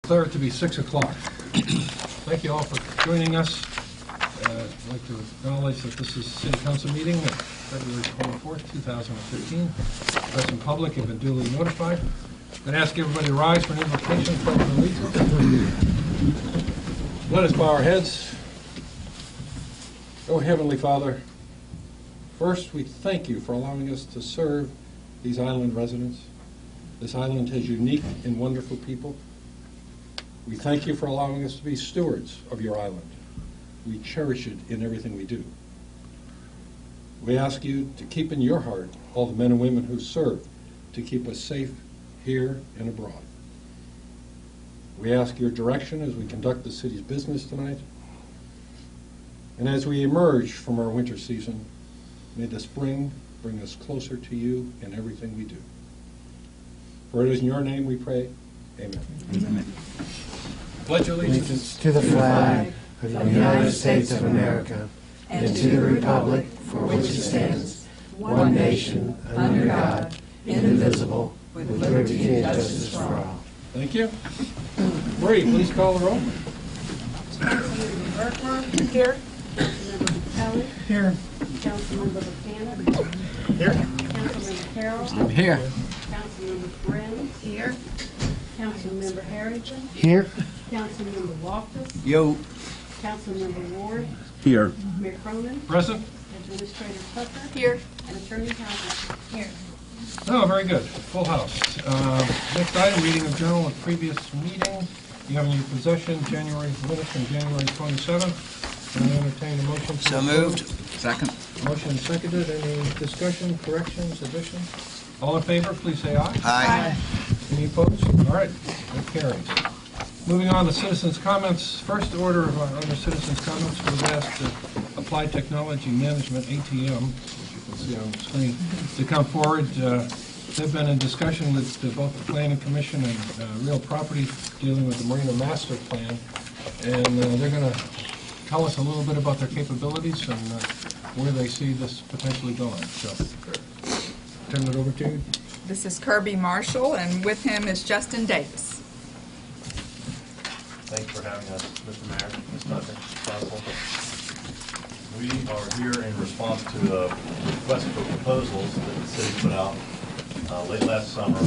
declare it to be 6 o'clock. Thank you all for joining us. I'd like to acknowledge that this is a City Council meeting of February 24th, 2015. Press and public have been duly notified. I'm going to ask everybody to rise for an invocation from the allegiance. Let us bow our heads. Oh, Heavenly Father, first we thank you for allowing us to serve these island residents. This island has unique and wonderful people. We thank you for allowing us to be stewards of your island. We cherish it in everything we do. We ask you to keep in your heart all the men and women who serve to keep us safe here and abroad. We ask your direction as we conduct the city's business tonight. And as we emerge from our winter season, may the spring bring us closer to you in everything we do. For it is in your name we pray. Amen. Amen. Pledge allegiance to the flag of the United States of America and to the republic for which it stands, one nation, under God, indivisible, with liberty and justice for all. Thank you. Bree, please call the roll. Councilmember Burkhardt. Here. Councilmember Kelly. Here. Councilmember Buchanan. Here. Councilmember Carroll. I'm here. Councilmember Brennan. Here. Councilmember Harrington. Here. Councilmember Walkus. Yo. Councilmember Ward. Here. Mayor Cronin. Present. Administrator Tucker. Here. And Attorney Howard. Here. Oh, very good. Full house. Next item, reading of journal of previous meeting. You have in your possession January minutes from January 27th. Can I entertain a motion? to So approve? moved. Second. Motion seconded. Any discussion, corrections, additions? All in favor, please say aye. Aye. Any opposed? All right, that carries. Moving on to citizens' comments. First order under citizens' comments was asked to Applied Technology Management, ATM, which you can see on the screen, to come forward. They've been in discussion with both the Planning Commission and Real Property dealing with the Marina Master Plan, and they're going to tell us a little bit about their capabilities and where they see this potentially going. So, turn it over to you. This is Kirby Marshall, and with him is Justin Davis. Thanks for having us, Mr. Mayor, Ms. Tucker, Council. We are here in response to a request for proposals that the city put out late last summer,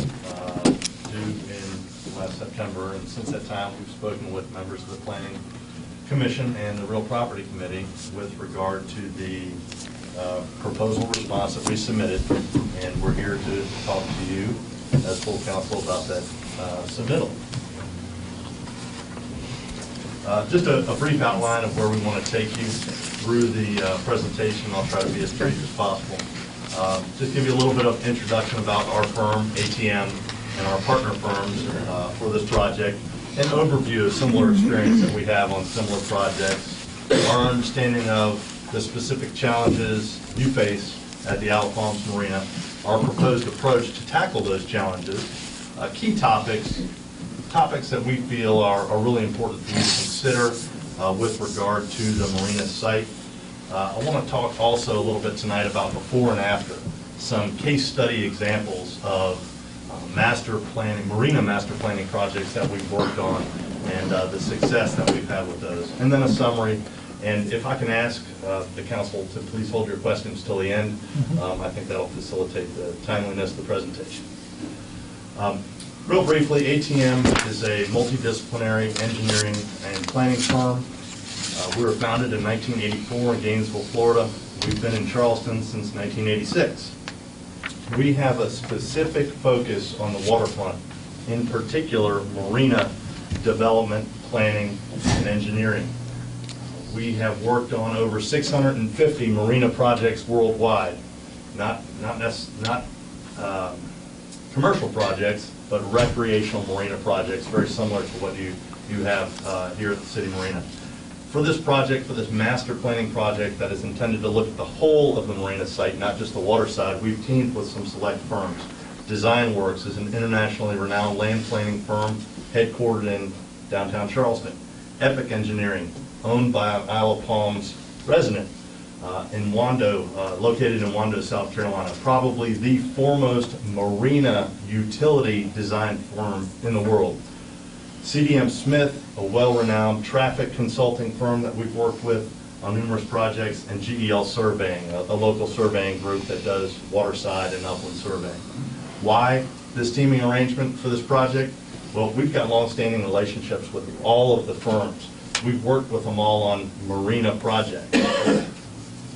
due in last September, and since that time we've spoken with members of the Planning Commission and the Real Property Committee with regard to the proposal response that we submitted, and we're here to talk to you as full council about that submittal. Just a brief outline of where we want to take you through the presentation. I'll try to be as brief as possible. Just give you a little bit of introduction about our firm, ATM, and our partner firms for this project, an overview of similar experience that we have on similar projects, our understanding of the specific challenges you face at the Isle of Palms Marina, our proposed approach to tackle those challenges, key topics that we feel are really important for you to consider with regard to the marina site. I want to talk also a little bit tonight about before and after, some case study examples of marina master planning projects that we've worked on and the success that we've had with those. And then a summary. And if I can ask the council to please hold your questions till the end, I think that'll facilitate the timeliness of the presentation. Real briefly, ATM is a multidisciplinary engineering and planning firm. We were founded in 1984 in Gainesville, Florida. We've been in Charleston since 1986. We have a specific focus on the waterfront, in particular marina development, planning, and engineering. We have worked on over 650 marina projects worldwide, not commercial projects, but recreational marina projects, very similar to what you have here at the City Marina. For this project, for this master planning project that is intended to look at the whole of the marina site, not just the water side, we've teamed with some select firms. DesignWorks is an internationally renowned land planning firm headquartered in downtown Charleston. Epic Engineering, owned by an Isle of Palms resident in Wando, located in Wando, South Carolina, probably the foremost marina utility design firm in the world. CDM Smith, a well-renowned traffic consulting firm that we've worked with on numerous projects, and GEL Surveying, a local surveying group that does waterside and upland surveying. Why this teaming arrangement for this project? Well, we've got long-standing relationships with all of the firms. We've worked with them all on marina projects.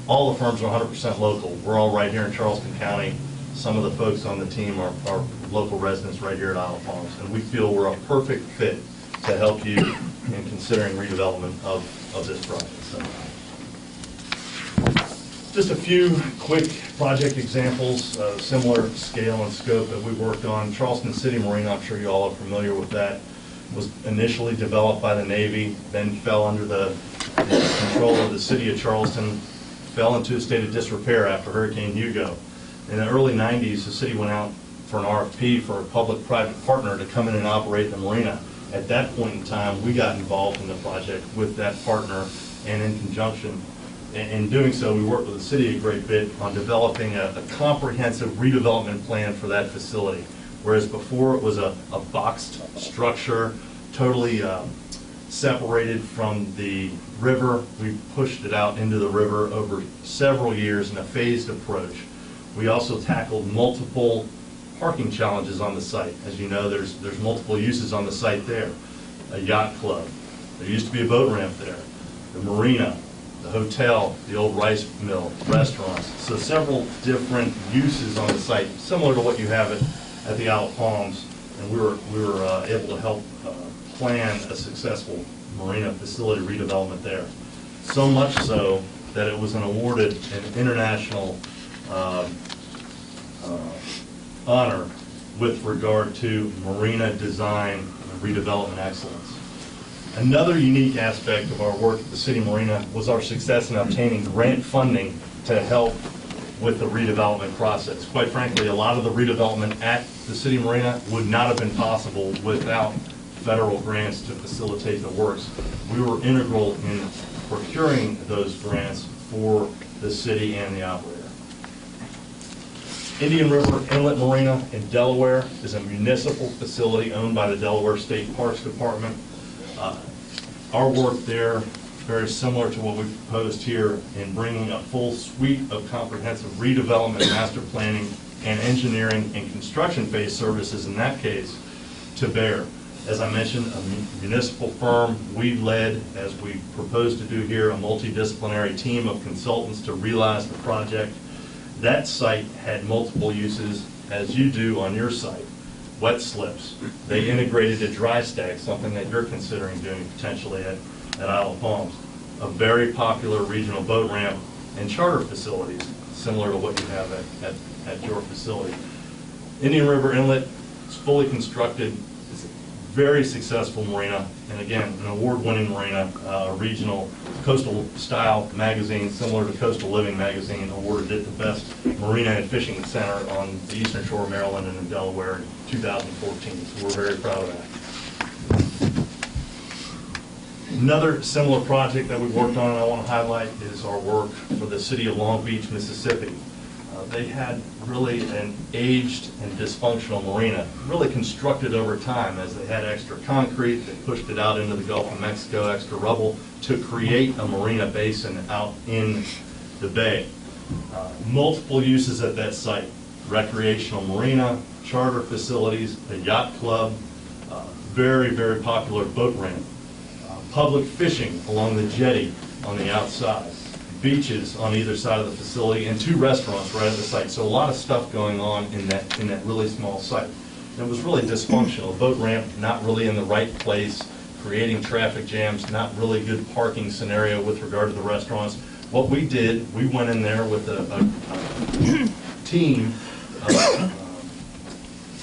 All the firms are 100% local. We're all right here in Charleston County. Some of the folks on the team are local residents right here at Isle of Palms, and we feel we're a perfect fit to help you in considering redevelopment of this project. So, just a few quick project examples, similar scale and scope that we've worked on. Charleston City Marina, I'm sure you all are familiar with that, was initially developed by the Navy, then fell under the control of the city of Charleston, fell into a state of disrepair after Hurricane Hugo. In the early 90s, the city went out for an RFP for a public-private partner to come in and operate the marina. At that point in time, we got involved in the project with that partner, and in conjunction, in doing so, we worked with the city a great bit on developing a comprehensive redevelopment plan for that facility. Whereas before it was a boxed structure, totally separated from the river, we pushed it out into the river over several years in a phased approach. We also tackled multiple parking challenges on the site. As you know, there's multiple uses on the site there. A yacht club. There used to be a boat ramp there. The marina, the hotel, the old rice mill, restaurants. So several different uses on the site, similar to what you have at the Isle of Palms. And we were able to help plan a successful marina facility redevelopment there. So much so that it was awarded an international honor with regard to marina design and redevelopment excellence. Another unique aspect of our work at the City Marina was our success in obtaining grant funding to help with the redevelopment process. Quite frankly, a lot of the redevelopment at the City Marina would not have been possible without federal grants to facilitate the works. We were integral in procuring those grants for the city and the operator. Indian River Inlet Marina in Delaware is a municipal facility owned by the Delaware State Parks Department. Our work there, very similar to what we proposed here in bringing a full suite of comprehensive redevelopment, master planning, and engineering and construction-based services in that case to bear. As I mentioned, a municipal firm, we led, as we proposed to do here, a multidisciplinary team of consultants to realize the project. That site had multiple uses, as you do on your site. Wet slips. They integrated a dry stack, something that you're considering doing potentially at Isle of Palms. A very popular regional boat ramp and charter facilities, similar to what you have at your facility. Indian River Inlet is fully constructed. It's a very successful marina, and again, an award-winning marina. A regional coastal style magazine, similar to Coastal Living magazine, awarded it the best marina and fishing center on the eastern shore of Maryland and in Delaware in 2014. So we're very proud of that. Another similar project that we've worked on and I want to highlight is our work for the city of Long Beach, Mississippi. They had really an aged and dysfunctional marina, really constructed over time as they had extra concrete. They pushed it out into the Gulf of Mexico, extra rubble, to create a marina basin out in the bay. Multiple uses at that site: recreational marina, charter facilities, a yacht club, very, very popular boat ramp, public fishing along the jetty on the outside, beaches on either side of the facility, and 2 restaurants right at the site. So a lot of stuff going on in that really small site. And it was really dysfunctional. Boat ramp not really in the right place, creating traffic jams, not really good parking scenario with regard to the restaurants. What we did, we went in there with a team of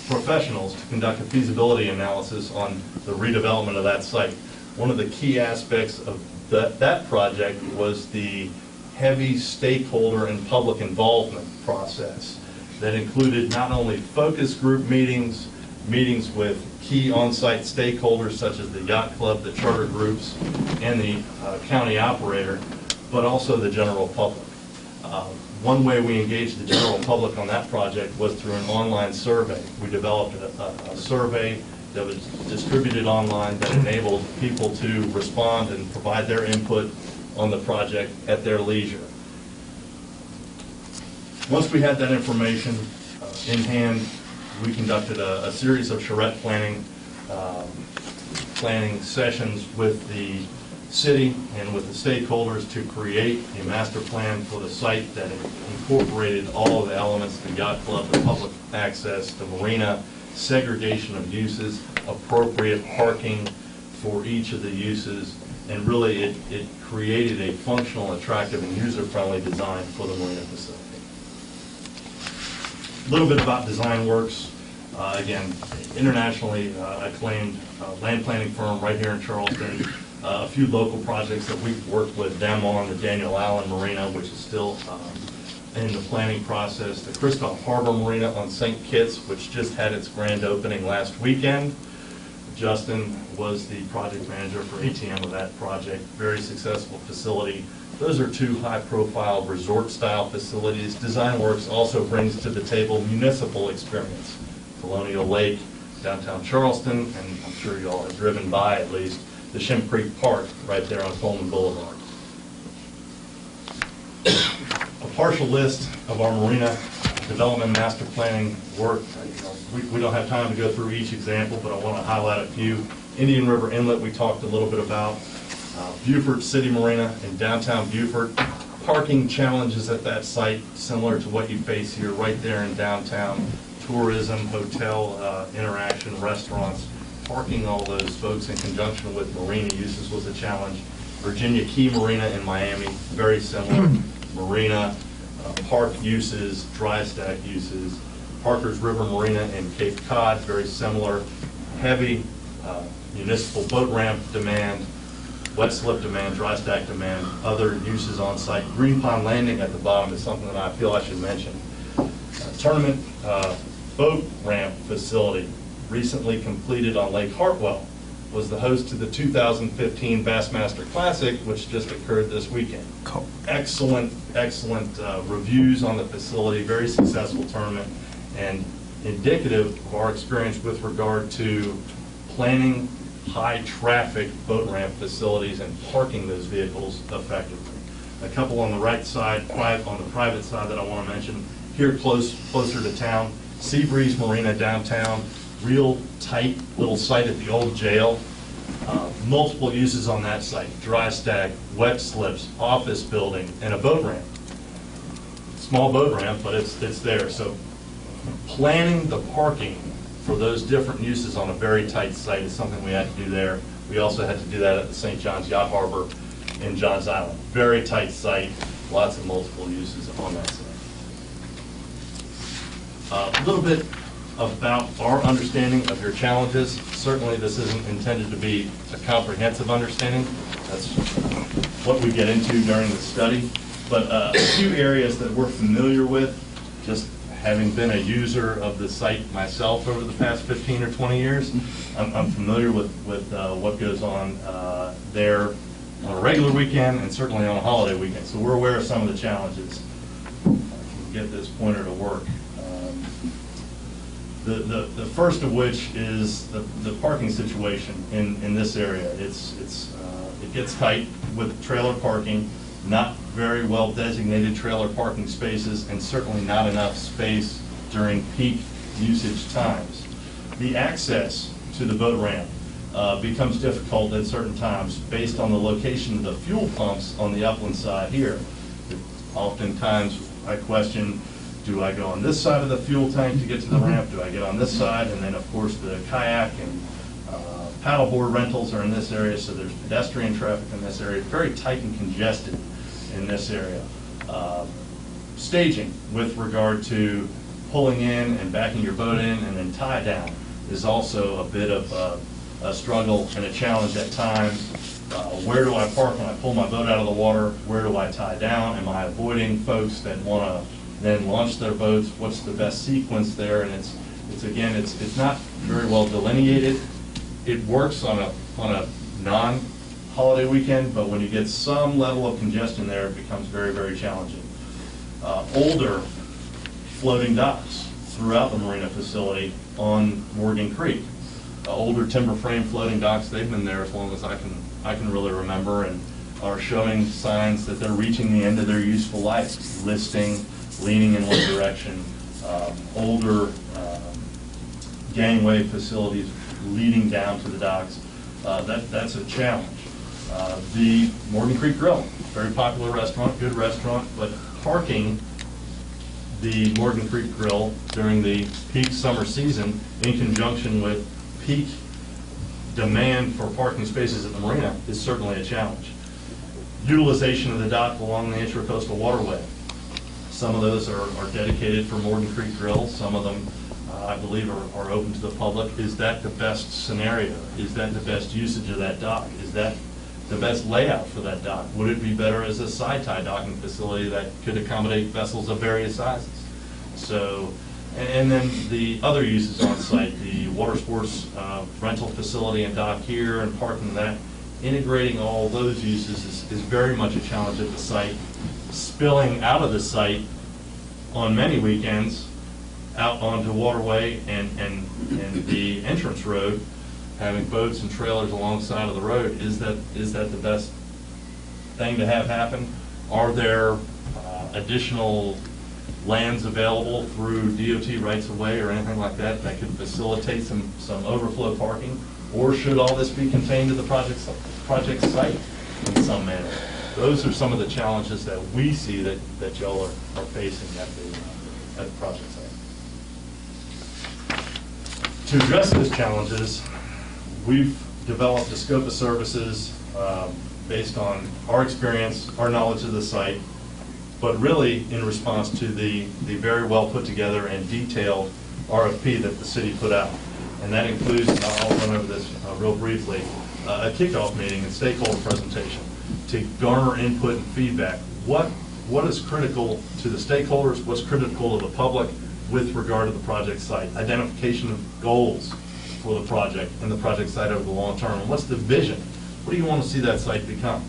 professionals to conduct a feasibility analysis on the redevelopment of that site. One of the key aspects of that project was the heavy stakeholder and public involvement process that included not only focus group meetings, meetings with key on-site stakeholders such as the yacht club, the charter groups, and the county operator, but also the general public. One way we engaged the general public on that project was through an online survey. We developed a survey that was distributed online that enabled people to respond and provide their input on the project at their leisure. Once we had that information in hand, we conducted a series of charrette planning sessions with the city and with the stakeholders to create a master plan for the site that incorporated all of the elements, the yacht club, the public access, the marina, segregation of uses, appropriate parking for each of the uses, and really it created a functional, attractive, and user-friendly design for the marina facility. A little bit about Design Works. Again, internationally acclaimed land planning firm right here in Charleston. A few local projects that we've worked with them on, the Daniel Allen Marina, which is still in the planning process, the Christoph Harbor Marina on St. Kitts, which just had its grand opening last weekend. Justin was the project manager for ATM of that project. Very successful facility. Those are two high-profile resort-style facilities. Design Works also brings to the table municipal experience. Colonial Lake, downtown Charleston, and I'm sure you all have driven by at least, the Shim Creek Park right there on Coleman Boulevard. A partial list of our marina development master planning work. We don't have time to go through each example, but I want to highlight a few. Indian River Inlet we talked a little bit about. Beaufort City Marina in downtown Beaufort. Parking challenges at that site similar to what you face here right there in downtown. Tourism, hotel interaction, restaurants. Parking all those folks in conjunction with marina uses was a challenge. Virginia Key Marina in Miami, very similar. Marina, park uses, dry stack uses. Parker's River Marina in Cape Cod, very similar. Heavy municipal boat ramp demand, wet slip demand, dry stack demand, other uses on site. Green Pond Landing at the bottom is something that I feel I should mention. Tournament boat ramp facility recently completed on Lake Hartwell was the host to the 2015 Bassmaster Classic, which just occurred this weekend. Cool. Excellent reviews on the facility, very successful tournament, and indicative of our experience with regard to planning high-traffic boat ramp facilities and parking those vehicles effectively. A couple on the right side, on the private side that I want to mention, here closer to town, Seabreeze Marina downtown, real tight little site at the old jail. Multiple uses on that site, dry stack, wet slips, office building, and a boat ramp. Small boat ramp, but it's there. So planning the parking for those different uses on a very tight site is something we had to do there. We also had to do that at the St. John's Yacht Harbor in Johns Island. Very tight site, lots of multiple uses on that site. A little bit about our understanding of your challenges. Certainly this isn't intended to be a comprehensive understanding. That's what we get into during the study. But a few areas that we're familiar with, just having been a user of the site myself over the past 15 or 20 years, I'm familiar with what goes on there on a regular weekend and certainly on a holiday weekend. So we're aware of some of the challenges. I can get this pointer to work. The first of which is the parking situation in this area. It gets tight with trailer parking, not very well designated trailer parking spaces, and certainly not enough space during peak usage times. The access to the boat ramp becomes difficult at certain times based on the location of the fuel pumps on the upland side here. Oftentimes I question, do I go on this side of the fuel tank to get to the ramp? Do I get on this side? And then, of course, the kayak and paddleboard rentals are in this area, so there's pedestrian traffic in this area. Very tight and congested in this area. Staging with regard to pulling in and backing your boat in and then tie down is also a bit of a struggle and a challenge at times. Where do I park when I pull my boat out of the water? Where do I tie down? Am I avoiding folks that want to then launch their boats? What's the best sequence there? And it's not very well delineated. It works on a non-holiday weekend, but when you get some level of congestion there, it becomes very, very challenging. Older floating docks throughout the marina facility on Morgan Creek. older timber frame floating docks. They've been there as long as I can really remember, and are showing signs that they're reaching the end of their useful life, listing, leaning in one direction, older gangway facilities leading down to the docks. That's a challenge. The Morgan Creek Grill, very popular restaurant, good restaurant, but parking the Morgan Creek Grill during the peak summer season in conjunction with peak demand for parking spaces at the marina is certainly a challenge. Utilization of the dock along the Intracoastal Waterway. Some of those are dedicated for Morgan Creek Grill. Some of them, I believe, are open to the public. Is that the best scenario? Is that the best usage of that dock? Is that the best layout for that dock? Would it be better as a side tie docking facility that could accommodate vessels of various sizes? So, and then the other uses on site, the water sports rental facility and dock here and parking that, integrating all those uses is very much a challenge at the site. Spilling out of the site on many weekends out onto Waterway and the entrance road, having boats and trailers alongside of the road, is that the best thing to have happen? Are there additional lands available through DOT rights of way or anything like that that could facilitate some overflow parking? Or should all this be contained to the project site in some manner? Those are some of the challenges that we see that y'all are facing at the project site. To address those challenges, we've developed a scope of services based on our experience, our knowledge of the site, but really in response to the very well put together and detailed RFP that the city put out. And that includes, and I'll run over this real briefly, a kickoff meeting and stakeholder presentation to garner input and feedback. What is critical to the stakeholders, what's critical to the public with regard to the project site, identification of goals for the project and the project site over the long term, and what's the vision? What do you want to see that site become?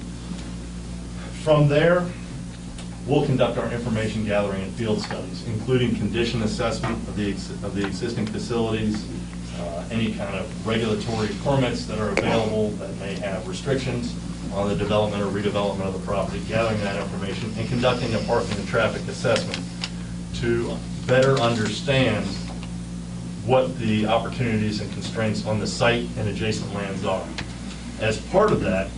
From there, we'll conduct our information gathering and field studies, including condition assessment of the existing facilities, any kind of regulatory permits that are available that may have restrictions on the development or redevelopment of the property, gathering that information, and conducting a parking and traffic assessment to better understand what the opportunities and constraints on the site and adjacent lands are. As part of that,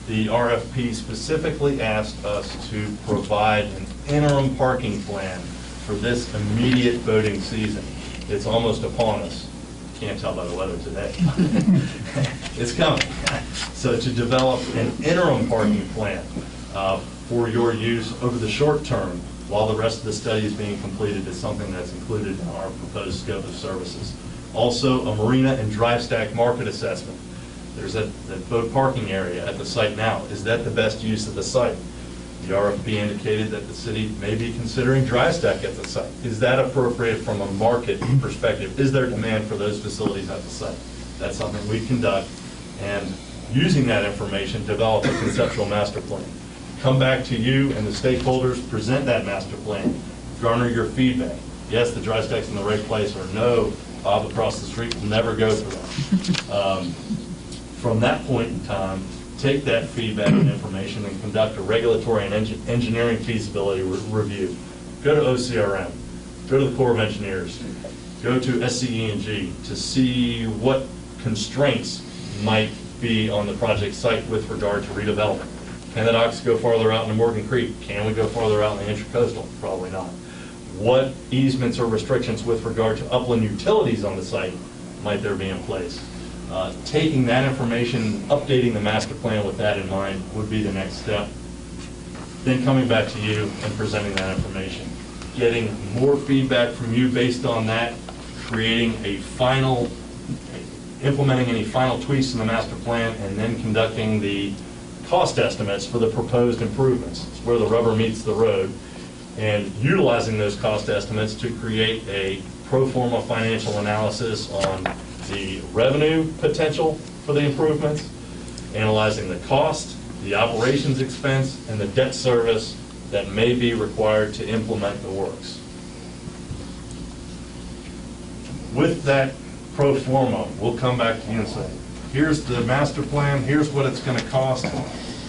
the RFP specifically asked us to provide an interim parking plan for this immediate boating season. It's almost upon us. Can't tell by the weather today. It's coming. So to develop an interim parking plan for your use over the short term while the rest of the study is being completed is something that's included in our proposed scope of services. Also, a marina and dry stack market assessment. There's that boat parking area at the site now. Is that the best use of the site? The RFP indicated that the city may be considering dry stack at the site. Is that appropriate from a market perspective? Is there demand for those facilities at the site? That's something we conduct, and using that information, develop a conceptual master plan. Come back to you and the stakeholders, present that master plan, garner your feedback. Yes, the dry stack's in the right place, or no, Bob across the street will never go through that. From that point in time, take that feedback and information and conduct a regulatory and engineering feasibility review. Go to OCRM, go to the Corps of Engineers, go to SCE&G to see what constraints might be on the project site with regard to redevelopment. Can the docks go farther out into Morgan Creek? Can we go farther out in the Intracoastal? Probably not. What easements or restrictions with regard to upland utilities on the site might there be in place? Taking that information, updating the master plan with that in mind would be the next step. Then coming back to you and presenting that information. Getting more feedback from you based on that, creating a final, implementing any final tweaks in the master plan, and then conducting the cost estimates for the proposed improvements. It's where the rubber meets the road. And utilizing those cost estimates to create a pro forma financial analysis on the revenue potential for the improvements, analyzing the cost, the operations expense, and the debt service that may be required to implement the works. With that pro forma, we'll come back to you and say, here's the master plan, here's what it's going to cost,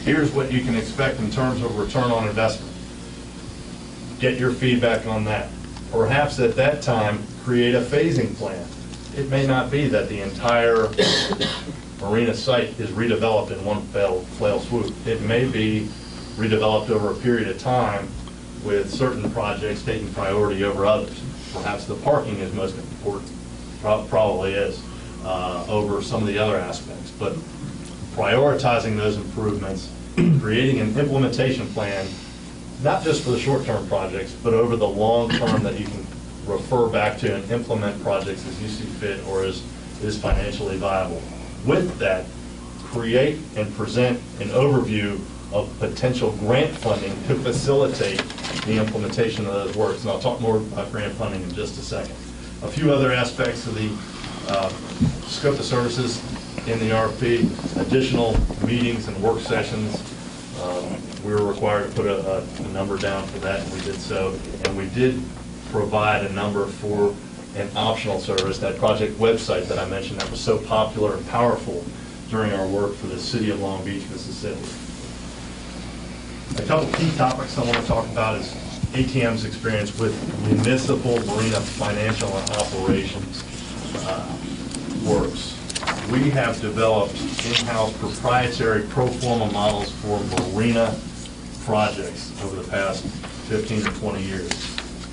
here's what you can expect in terms of return on investment. Get your feedback on that. Perhaps at that time, create a phasing plan. It may not be that the entire marina site is redeveloped in one flail swoop. It may be redeveloped over a period of time with certain projects taking priority over others. Perhaps the parking is most important, probably is, over some of the other aspects. But prioritizing those improvements, creating an implementation plan, not just for the short-term projects, but over the long term that you can refer back to and implement projects as you see fit or as is financially viable. With that, create and present an overview of potential grant funding to facilitate the implementation of those works. And I'll talk more about grant funding in just a second. A few other aspects of the scope of services in the RFP, additional meetings and work sessions. We were required to put a number down for that, and we did so. And we did provide a number for an optional service, that project website that I mentioned that was so popular and powerful during our work for the city of Long Beach, Mississippi. A couple key topics I want to talk about is ATM's experience with municipal marina financial and operations works. We have developed in-house proprietary pro forma models for marina projects over the past 15 to 20 years.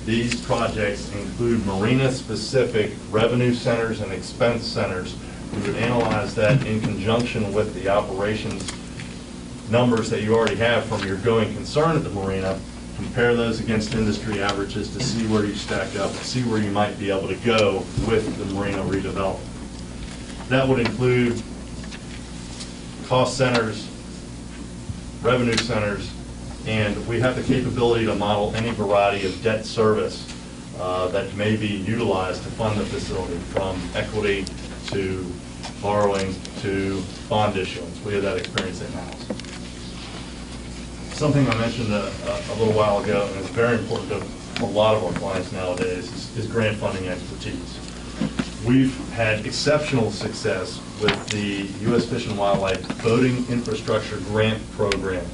These projects include marina-specific revenue centers and expense centers. We would analyze that in conjunction with the operations numbers that you already have from your going concern at the marina, compare those against industry averages to see where you stack up and see where you might be able to go with the marina redevelopment. That would include cost centers, revenue centers, and we have the capability to model any variety of debt service that may be utilized to fund the facility, from equity to borrowing to bond issuance. We have that experience in-house. Something I mentioned a little while ago, and it's very important to a lot of our clients nowadays, is grant funding expertise. We've had exceptional success with the U.S. Fish and Wildlife Boating Infrastructure Grant Program,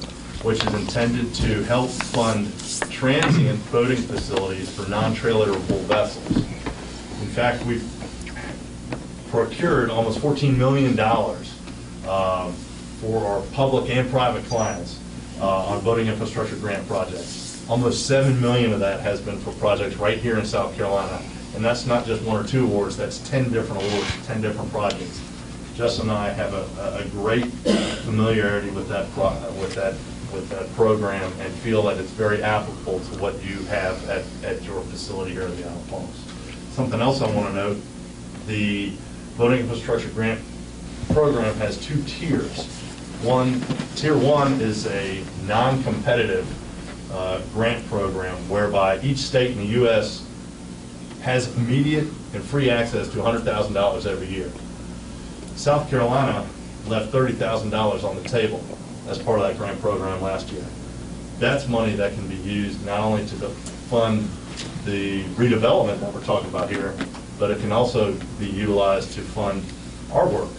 which is intended to help fund transient boating facilities for non-trailerable vessels. In fact, we've procured almost $14 million for our public and private clients on boating infrastructure grant projects. Almost $7 million of that has been for projects right here in South Carolina. And that's not just one or two awards, that's 10 different awards, 10 different projects. Justin and I have a great familiarity with that program and feel that it's very applicable to what you have at your facility here at the Island Palms. Something else I want to note, the Boating Infrastructure Grant Program has two tiers. Tier 1 is a non-competitive grant program whereby each state in the U.S. has immediate and free access to $100,000 every year. South Carolina left $30,000 on the table as part of that grant program last year. That's money that can be used not only to fund the redevelopment that we're talking about here, but it can also be utilized to fund our work,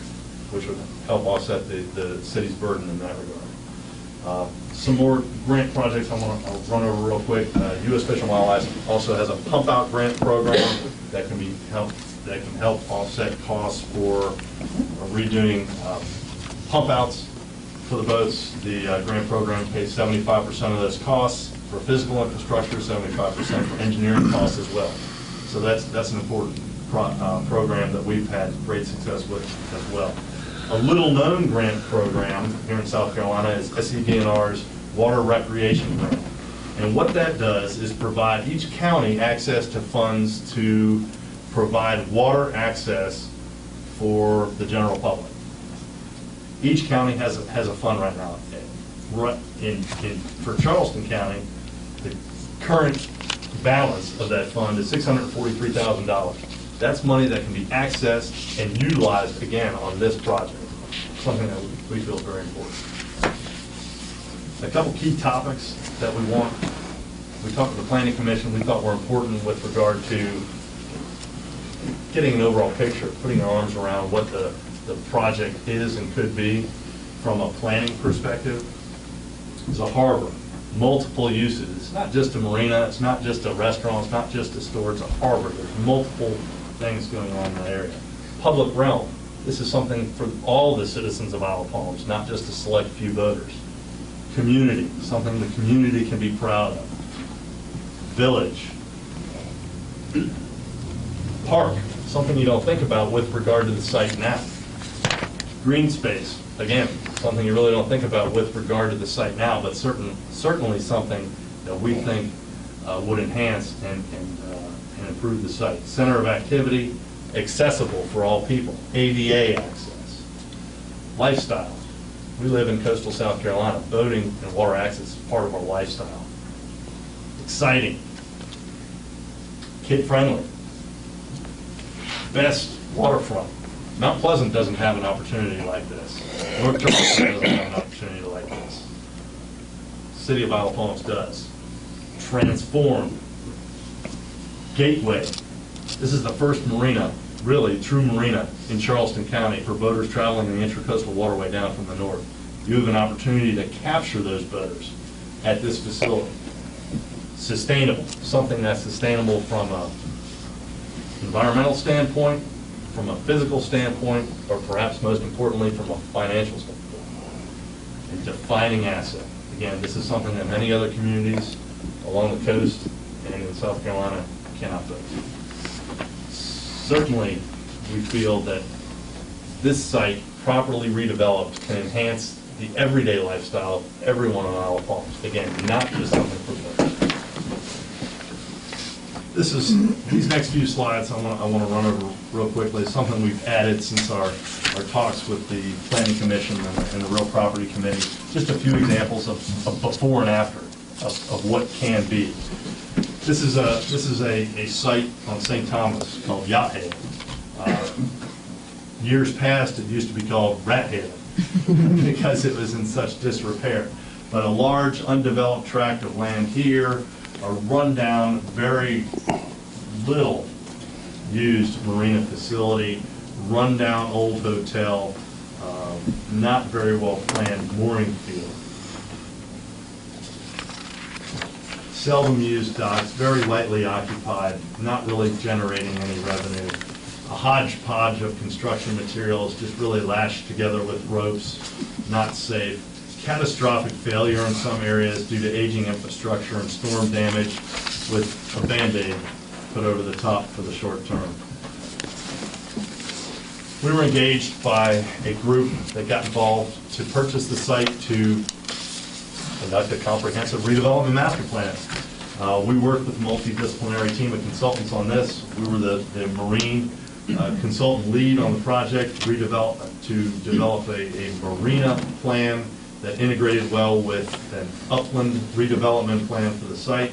which would help offset the city's burden in that regard. Some more grant projects I'll run over real quick. U.S. Fish and Wildlife also has a pump out grant program that can help offset costs for redoing pump outs for the boats. The grant program pays 75% of those costs for physical infrastructure, 75% for engineering costs as well. So that's an important program that we've had great success with as well. A little-known grant program here in South Carolina is SCDNR's Water Recreation Grant. And what that does is provide each county access to funds to provide water access for the general public. Each county has a fund right now. For Charleston County, the current balance of that fund is $643,000. That's money that can be accessed and utilized again on this project, something that we feel is very important. A couple key topics that we talked to the Planning Commission, we thought were important with regard to getting an overall picture, putting our arms around what the project is and could be from a planning perspective. It's a harbor, multiple uses. It's not just a marina, it's not just a restaurant, it's not just a store, it's a harbor. There's multiple things going on in that area. Public realm. This is something for all the citizens of Isle of Palms, not just a select few voters. Community, something the community can be proud of. Village. Park, something you don't think about with regard to the site now. Green space, again, something you really don't think about with regard to the site now, but certainly something that we think would enhance and improve the site. Center of activity, accessible for all people, ADA access. Lifestyle. We live in coastal South Carolina. Boating and water access is part of our lifestyle. Exciting. Kid-friendly. Best waterfront. Mount Pleasant doesn't have an opportunity like this. North Charleston doesn't have an opportunity like this. City of Isle of Palms does. Transformed. Gateway. This is the first marina, really true marina, in Charleston County for boaters traveling in the Intracoastal Waterway down from the north. You have an opportunity to capture those boaters at this facility. Sustainable, something that's sustainable from an environmental standpoint, from a physical standpoint, or perhaps most importantly from a financial standpoint. A defining asset. Again, this is something that many other communities along the coast and in South Carolina cannot boast. Certainly, we feel that this site, properly redeveloped, can enhance the everyday lifestyle of everyone on Isle of Palms. Again, not just something for boaters. These next few slides I want to run over real quickly. It's something we've added since our talks with the Planning Commission and the Real Property Committee. Just a few examples of before and after of what can be. This is a site on St. Thomas called Yacht Haven. Years past, it used to be called Rat Haven because it was in such disrepair. But a large undeveloped tract of land here, a rundown, very little used marina facility, rundown old hotel, not very well planned mooring field. Seldom used docks, very lightly occupied, not really generating any revenue. A hodgepodge of construction materials just really lashed together with ropes, not safe. Catastrophic failure in some areas due to aging infrastructure and storm damage with a Band-Aid put over the top for the short term. We were engaged by a group that got involved to purchase the site to conduct a comprehensive redevelopment master plan. We worked with a multidisciplinary team of consultants on this. We were the marine consultant lead on the project to develop a marina plan that integrated well with an upland redevelopment plan for the site.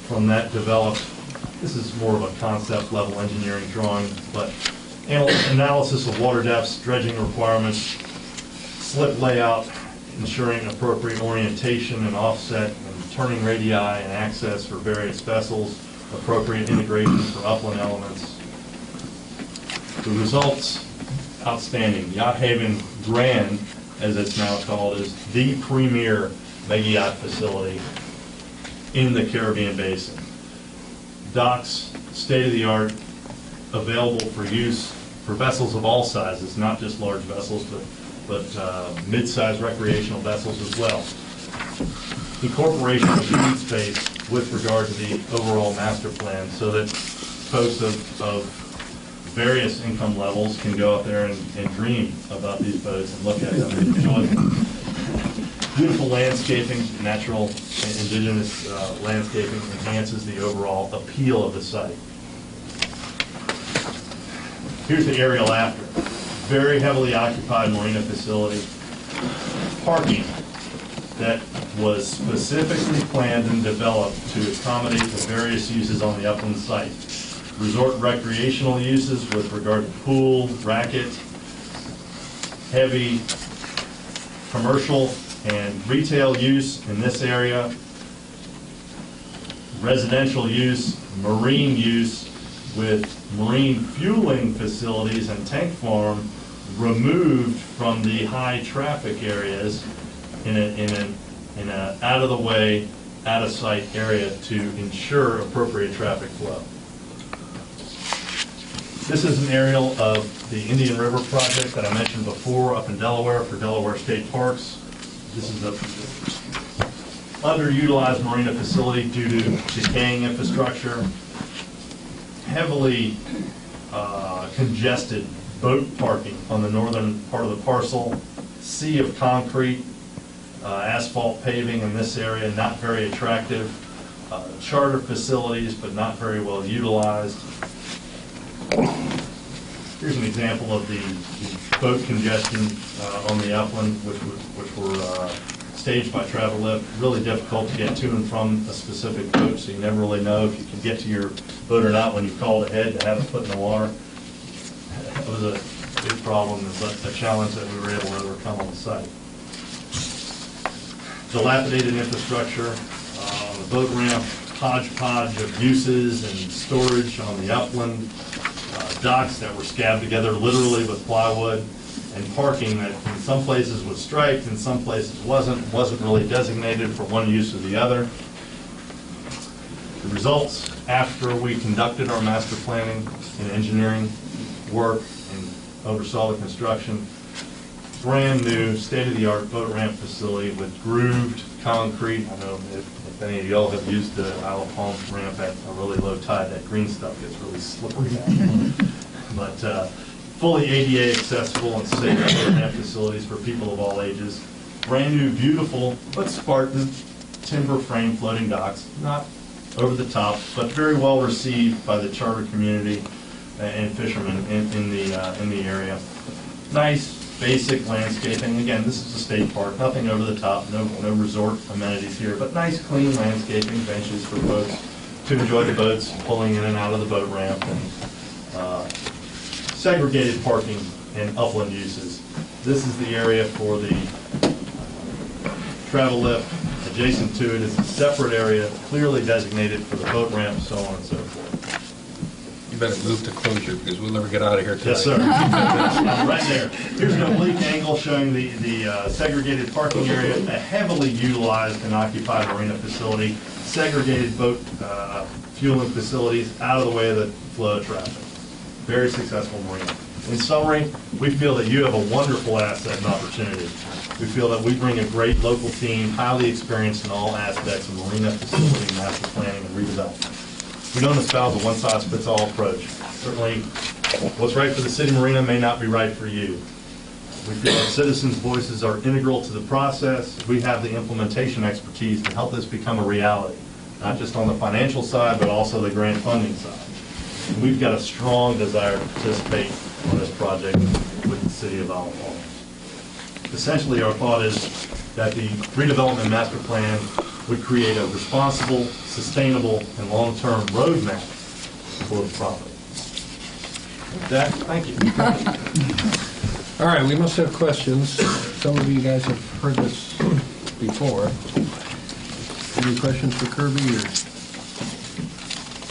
From that developed, this is more of a concept level engineering drawing, but analysis of water depths, dredging requirements, slip layout, ensuring appropriate orientation and offset and turning radii and access for various vessels, appropriate integration for upland elements. The results, outstanding. Yacht Haven Grand, as it's now called, is the premier mega yacht facility in the Caribbean Basin. Docks, state-of-the-art, available for use for vessels of all sizes, not just large vessels, but mid-sized recreational vessels as well. Incorporation of green space with regard to the overall master plan so that folks of various income levels can go out there and dream about these boats and look at them and enjoy them. Beautiful landscaping, natural indigenous landscaping enhances the overall appeal of the site. Here's the aerial after. Very heavily occupied marina facility. Parking that was specifically planned and developed to accommodate the various uses on the upland site. Resort recreational uses with regard to pool, racket, heavy commercial and retail use in this area, residential use, marine use, with marine fueling facilities and tank farm removed from the high traffic areas in a out of the way, out of sight area to ensure appropriate traffic flow. This is an aerial of the Indian River project that I mentioned before up in Delaware for Delaware State Parks. This is a underutilized marina facility due to decaying infrastructure, heavily congested boat parking on the northern part of the parcel, sea of concrete, asphalt paving in this area, not very attractive, charter facilities but not very well utilized. Here's an example of the boat congestion on the upland, which were staged by Travel Lift. Really difficult to get to and from a specific boat, so you never really know if you can get to your boat or not when you called ahead to have it put in the water. It was a big problem, but a challenge that we were able to overcome on the site. Dilapidated infrastructure, boat ramp, hodgepodge of uses and storage on the upland, docks that were scabbed together literally with plywood, and parking that in some places was striped, in some places wasn't really designated for one use or the other. The results after we conducted our master planning and engineering work and oversaw the construction, brand new state-of-the-art boat ramp facility with grooved concrete. I know if any of y'all have used the Isle of Palms ramp at a really low tide, that green stuff gets really slippery down. But fully ADA accessible and safe boat ramp facilities for people of all ages. Brand new, beautiful, but Spartan timber frame floating docks, not over the top, but very well received by the charter community and fishermen in the area. Nice, basic landscaping. Again, this is a state park, nothing over the top, no resort amenities here, but nice, clean landscaping, benches for folks to enjoy the boats pulling in and out of the boat ramp, and segregated parking and upland uses. This is the area for the Travel Lift. Adjacent to it is a separate area, clearly designated for the boat ramp, so on and so forth. You better move to closure because we'll never get out of here tonight. Yes, sir. Right there. Here's an oblique angle showing the segregated parking area, a heavily utilized and occupied marina facility, segregated boat fueling facilities out of the way of the flow of traffic. Very successful marina. In summary, we feel that you have a wonderful asset and opportunity. We feel that we bring a great local team, highly experienced in all aspects of marina facility, master planning, and redevelopment. We don't espouse a one-size-fits-all approach. Certainly, what's right for the city marina may not be right for you. We feel that citizens' voices are integral to the process. We have the implementation expertise to help this become a reality, not just on the financial side, but also the grant funding side. And we've got a strong desire to participate on this project with the city of Isle of Palms. Essentially, our thought is that the redevelopment master plan would create a responsible, sustainable, and long-term roadmap for the property. With that, thank you. All right, we must have questions. Some of you guys have heard this before. Any questions for Kirby or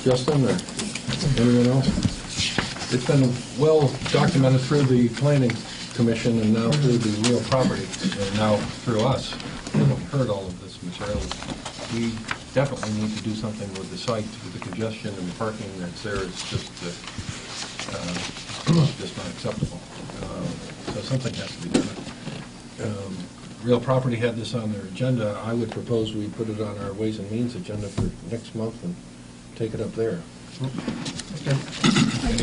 Justin or anyone else? It's been well documented through the Planning Commission and now through the real property and now through us. We've heard all of this material. We definitely need to do something with the site, with the congestion and the parking that's there. It's just not acceptable. So something has to be done. Real Property had this on their agenda. I would propose we put it on our Ways and Means agenda for next month and take it up there. Okay.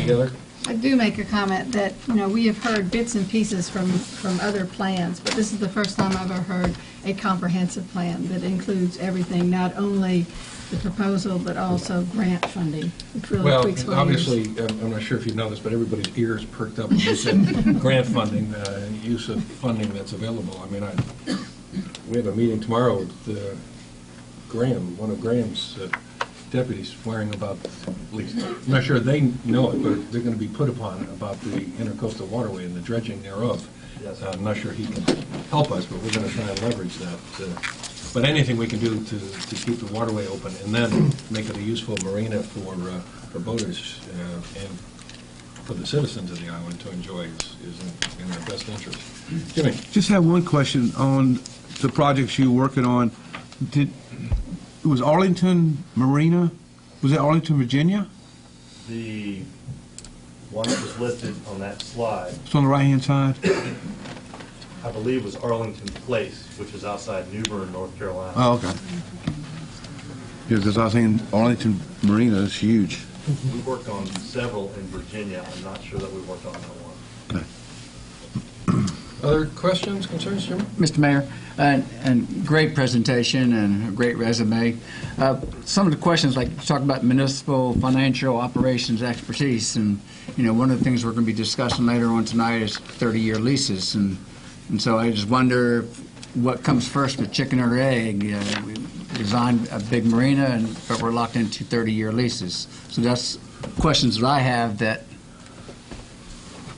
Any other? I do make a comment that, we have heard bits and pieces from other plans, but this is the first time I've ever heard a comprehensive plan that includes everything, not only the proposal, but also grant funding, which really tweaks what it is. Obviously, I'm not sure if you know this, but everybody's ears perked up when you said grant funding, use of funding that's available. I mean, we have a meeting tomorrow with Graham, one of Graham's deputies, swearing about, at least, I'm not sure they know it, but they're going to be put upon about the intercoastal waterway and the dredging thereof. Yes. I'm not sure he can help us, but we're going to try and leverage that But anything we can do to keep the waterway open and then make it a useful marina for boaters and for the citizens of the island to enjoy is in our best interest. Jimmy? Just have one question on the projects you're working on. Was Arlington Marina, was that Arlington, Virginia? The one that was listed on that slide, It's on the right-hand side? I believe, was Arlington Place, which is outside New Bern, North Carolina. Oh, okay. Yeah, because I was thinking Arlington Marina is huge. We worked on several in Virginia. I'm not sure that we worked on that one. Other questions, concerns, Jimmy? Mr. Mayor, and great presentation and a great resume. Some of the questions, like you talk about municipal financial operations expertise, and one of the things we're going to be discussing later on tonight is 30-year leases, and so I just wonder what comes first, the chicken or egg. We designed a big marina, but we're locked into 30-year leases. So that's questions that I have that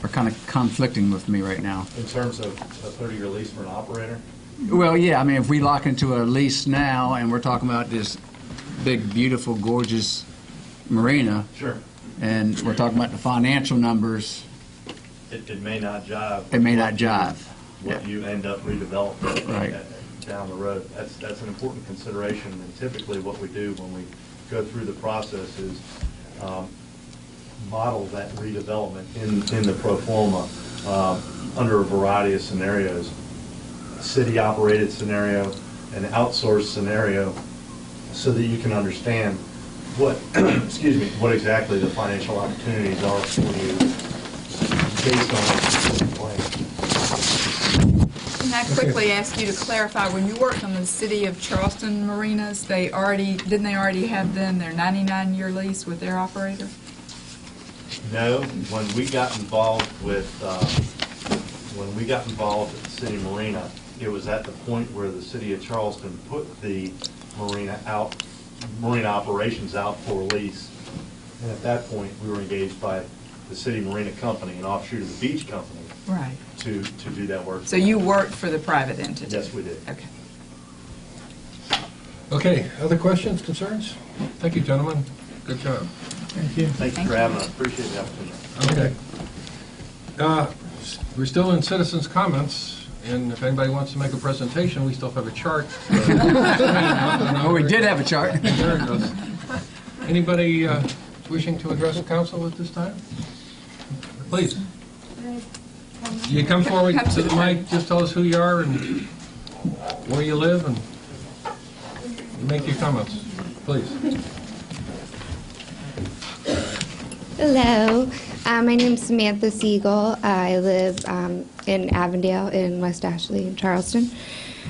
are kind of conflicting with me right now. In terms of a 30-year lease for an operator, Well, yeah, I mean, if we lock into a lease now and we're talking about this big, beautiful, gorgeous marina, sure, and we're talking about the financial numbers, it may not jive. it may not jive. What you end up redeveloping Right. down the road. That's an important consideration, and typically what we do when we go through the process is model that redevelopment in the pro forma under a variety of scenarios. A city-operated scenario, an outsourced scenario, so that you can understand what, excuse me, what exactly the financial opportunities are for you based on the plan. Can I quickly ask you to clarify, when you worked on the City of Charleston marinas, didn't they already have then their 99-year lease with their operator? No, when we got involved with the city marina, it was at the point where the city of Charleston put the marina operations out for lease. And at that point, we were engaged by the city marina company, an offshoot of the beach company, Right. to do that work. So you worked for the private entity? Yes, we did. Okay. Okay, other questions, concerns? Thank you, gentlemen. Good job. Thank you for having us. Appreciate the opportunity. Okay. We're still in citizens' comments, and if anybody wants to make a presentation, we still have a chart. Oh, we did have a chart. There it goes. Anybody wishing to address the council at this time? Please. You come forward to the mic, just tell us who you are and where you live, and make your comments, please. Hello, my name's Samantha Siegel. I live in Avondale in West Ashley in Charleston.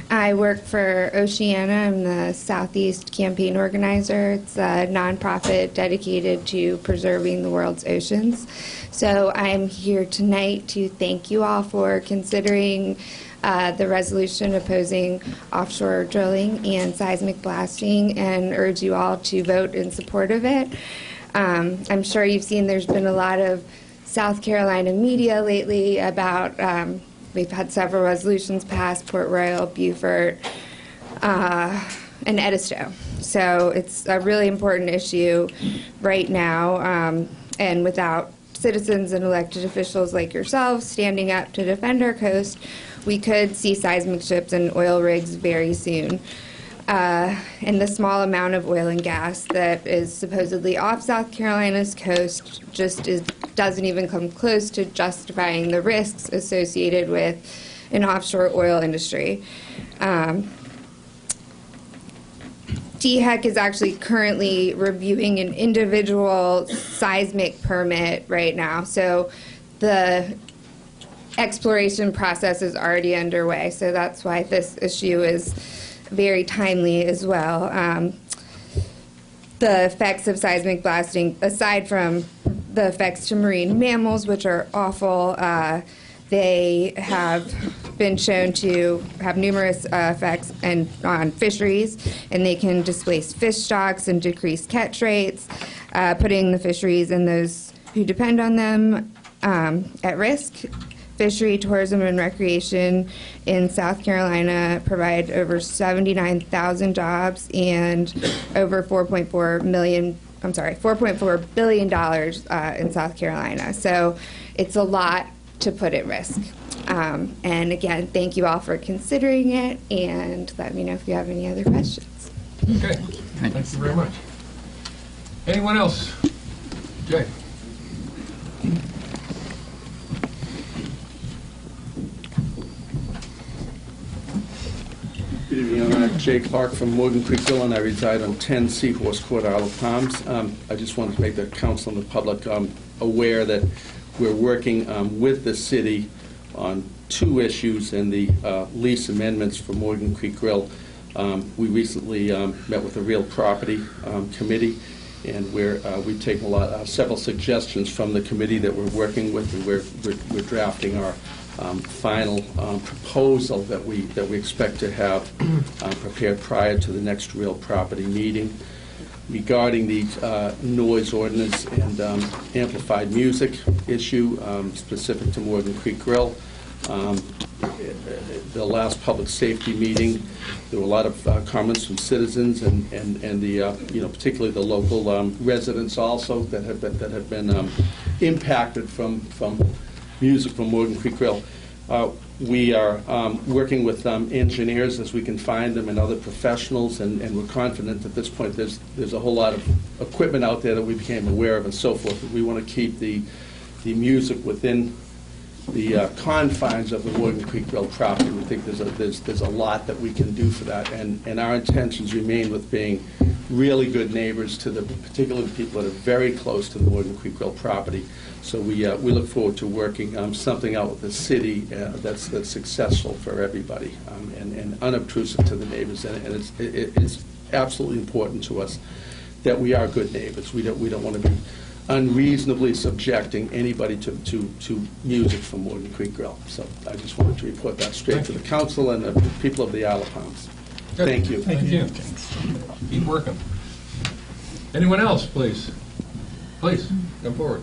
I work for Oceana. I'm the Southeast Campaign Organizer. It's a nonprofit dedicated to preserving the world's oceans. So I'm here tonight to thank you all for considering the resolution opposing offshore drilling and seismic blasting, and urge you all to vote in support of it. I'm sure you've seen there's been a lot of South Carolina media lately about, we've had several resolutions passed, Port Royal, Beaufort, and Edisto. So it's a really important issue right now, and without citizens and elected officials like yourselves standing up to defend our coast, we could see seismic ships and oil rigs very soon. And the small amount of oil and gas that is supposedly off South Carolina's coast just doesn't even come close to justifying the risks associated with an offshore oil industry. DHEC is actually currently reviewing an individual seismic permit right now. So the exploration process is already underway. So that's why this issue is very timely as well. The effects of seismic blasting, aside from the effects to marine mammals, which are awful, they have been shown to have numerous effects on fisheries, and they can displace fish stocks and decrease catch rates, putting the fisheries and those who depend on them at risk. fishery, tourism, and recreation in South Carolina, provide over 79,000 jobs and over $4.4 billion in South Carolina. So it's a lot to put at risk. And again, thank you all for considering it, and let me know if you have any other questions. Okay, thank you very much. Anyone else? Jay? Good evening. I'm Jay Clark from Morgan Creek Grill, and I reside on 10 Seahorse Court, Isle of Palms. I just wanted to make the council and the public aware that we're working with the city on 2 issues in the lease amendments for Morgan Creek Grill. We recently met with the Real Property Committee, and we've taken several suggestions from the committee that we're working with, and we're drafting our final proposal that we expect to have prepared prior to the next Real Property meeting. Regarding the noise ordinance and amplified music issue specific to Morgan Creek Grill, the last public safety meeting, there were a lot of comments from citizens and the particularly the local residents also that have been impacted from music from Morgan Creek Grill. We are working with engineers as we can find them and other professionals, and we're confident at this point there's a whole lot of equipment out there that we became aware of and so forth. We want to keep the music within the confines of the Morgan Creek Grill property. We think there's a lot that we can do for that, and our intentions remain with being really good neighbors to particularly the people that are very close to the Morgan Creek Grill property. So we look forward to working something out with the city that's successful for everybody and unobtrusive to the neighbors. And it's absolutely important to us that we are good neighbors. We don't want to be unreasonably subjecting anybody to music from Morgan Creek Grill. So I just wanted to report that straight to the council and the people of the Isle of Palms. Good. Thank you. Thank you. Keep working. Anyone else, please? Please, come forward.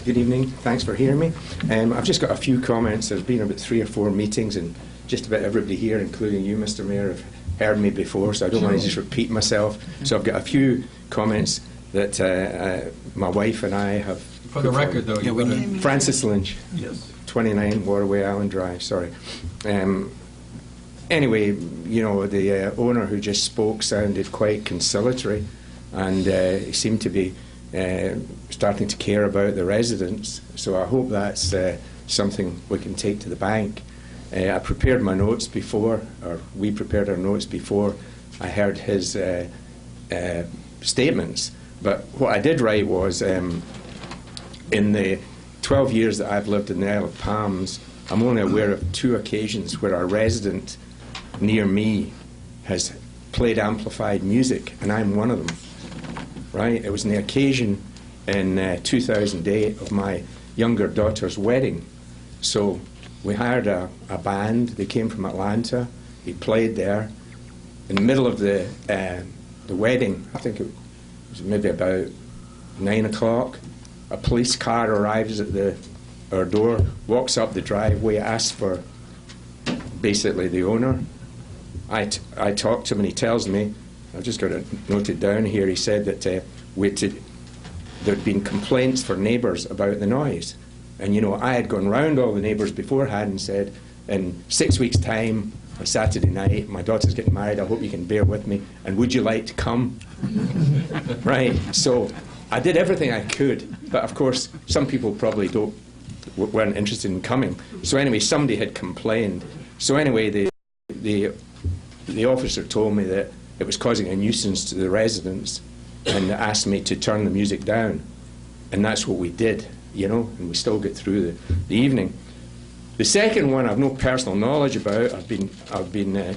Good evening. Thanks for hearing me. I've just got a few comments. There's been about 3 or 4 meetings, and just about everybody here, including you, Mr. Mayor, have heard me before, so I don't want to just repeat myself. So I've got a few comments that my wife and I have. For the record, though, you better... Francis Lynch. Yes. 29 Waterway Island Drive. Sorry. Anyway, the owner who just spoke sounded quite conciliatory, and he seemed to be starting to care about the residents. So I hope that's something we can take to the bank. I prepared my notes before, or we prepared our notes before I heard his statements. But what I did write was, in the 12 years that I've lived in the Isle of Palms, I'm only aware of 2 occasions where a resident near me has played amplified music, and I'm one of them. Right? It was on the occasion in 2008 of my younger daughter's wedding. So we hired a band. They came from Atlanta. He played there. In the middle of the wedding, I think it was maybe about 9 o'clock, a police car arrives at our door, walks up the driveway, asks for basically the owner. I talked to him, and he tells me, I've just got to note it down here, he said that there'd been complaints for neighbours about the noise. And, I had gone round all the neighbours beforehand and said, in 6 weeks' time, on Saturday night, my daughter's getting married, I hope you can bear with me, and would you like to come? Right, so I did everything I could, but of course, some people probably weren't interested in coming. So anyway, somebody had complained. So anyway, the officer told me that it was causing a nuisance to the residents and asked me to turn the music down. And that's what we did, and we still get through the evening. The second one I've no personal knowledge about. I've been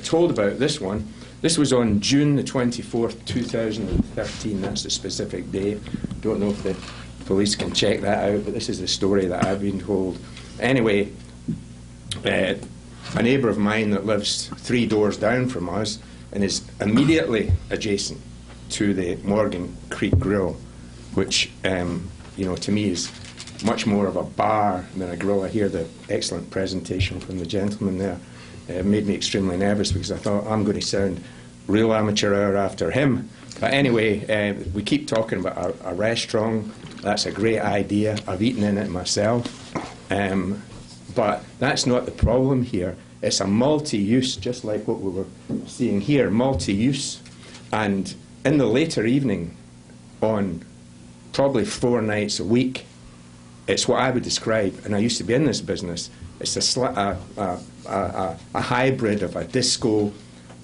told about this one. This was on June the 24th, 2013. That's the specific day. Don't know if the police can check that out, but this is the story that I've been told. Anyway, a neighbour of mine that lives 3 doors down from us and is immediately adjacent to the Morgan Creek Grill which, to me is much more of a bar than a grill. I hear the excellent presentation from the gentleman there. It made me extremely nervous because I thought I'm going to sound real amateur hour after him. But anyway, we keep talking about a restaurant. That's a great idea. I've eaten in it myself. But that's not the problem here. It's a multi-use, just like what we were seeing here, multi-use. And in the later evening, on probably 4 nights a week, it's what I would describe, and I used to be in this business, it's a hybrid of a disco,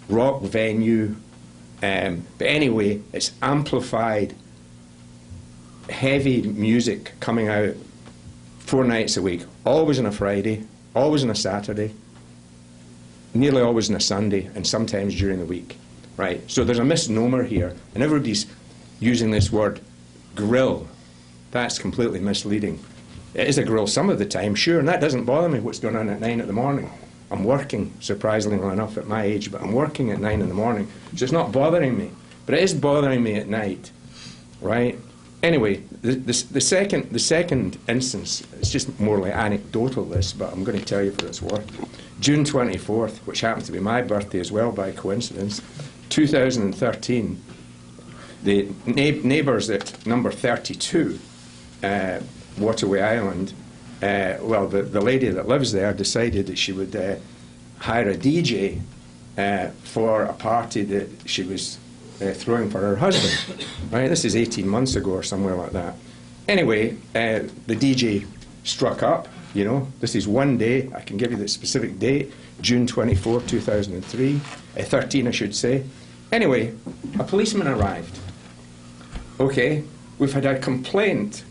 rock venue, but anyway, it's amplified, heavy music coming out 4 nights a week, always on a Friday, always on a Saturday, nearly always on a Sunday, and sometimes during the week, right? So there's a misnomer here, and everybody's using this word grill. That's completely misleading. It is a grill some of the time, sure, and that doesn't bother me what's going on at 9 in the morning. I'm working, surprisingly enough, at my age, but I'm working at 9 in the morning, so it's not bothering me. But it is bothering me at night, right? Anyway, the second instance, it's just more like anecdotal, this, but I'm going to tell you for its worth. June 24th, which happened to be my birthday as well by coincidence, 2013, the neighbours at number 32, Waterway Island, the lady that lives there decided that she would hire a DJ for a party that she was throwing for her husband. Right, this is 18 months ago or somewhere like that. Anyway, the DJ struck up. You know, this is one day. I can give you the specific date: June 24, 2003, 13, I should say. Anyway, a policeman arrived. Okay, we've had a complaint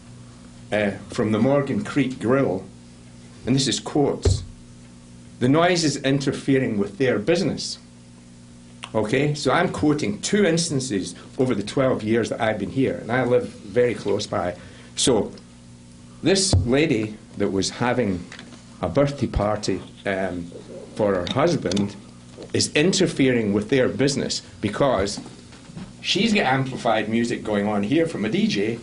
from the Morgan Creek Grill, and this is quotes. The noise is interfering with their business. Okay, so I'm quoting 2 instances over the 12 years that I've been here, and I live very close by. So this lady that was having a birthday party for her husband is interfering with their business because she's got amplified music going on here from a DJ,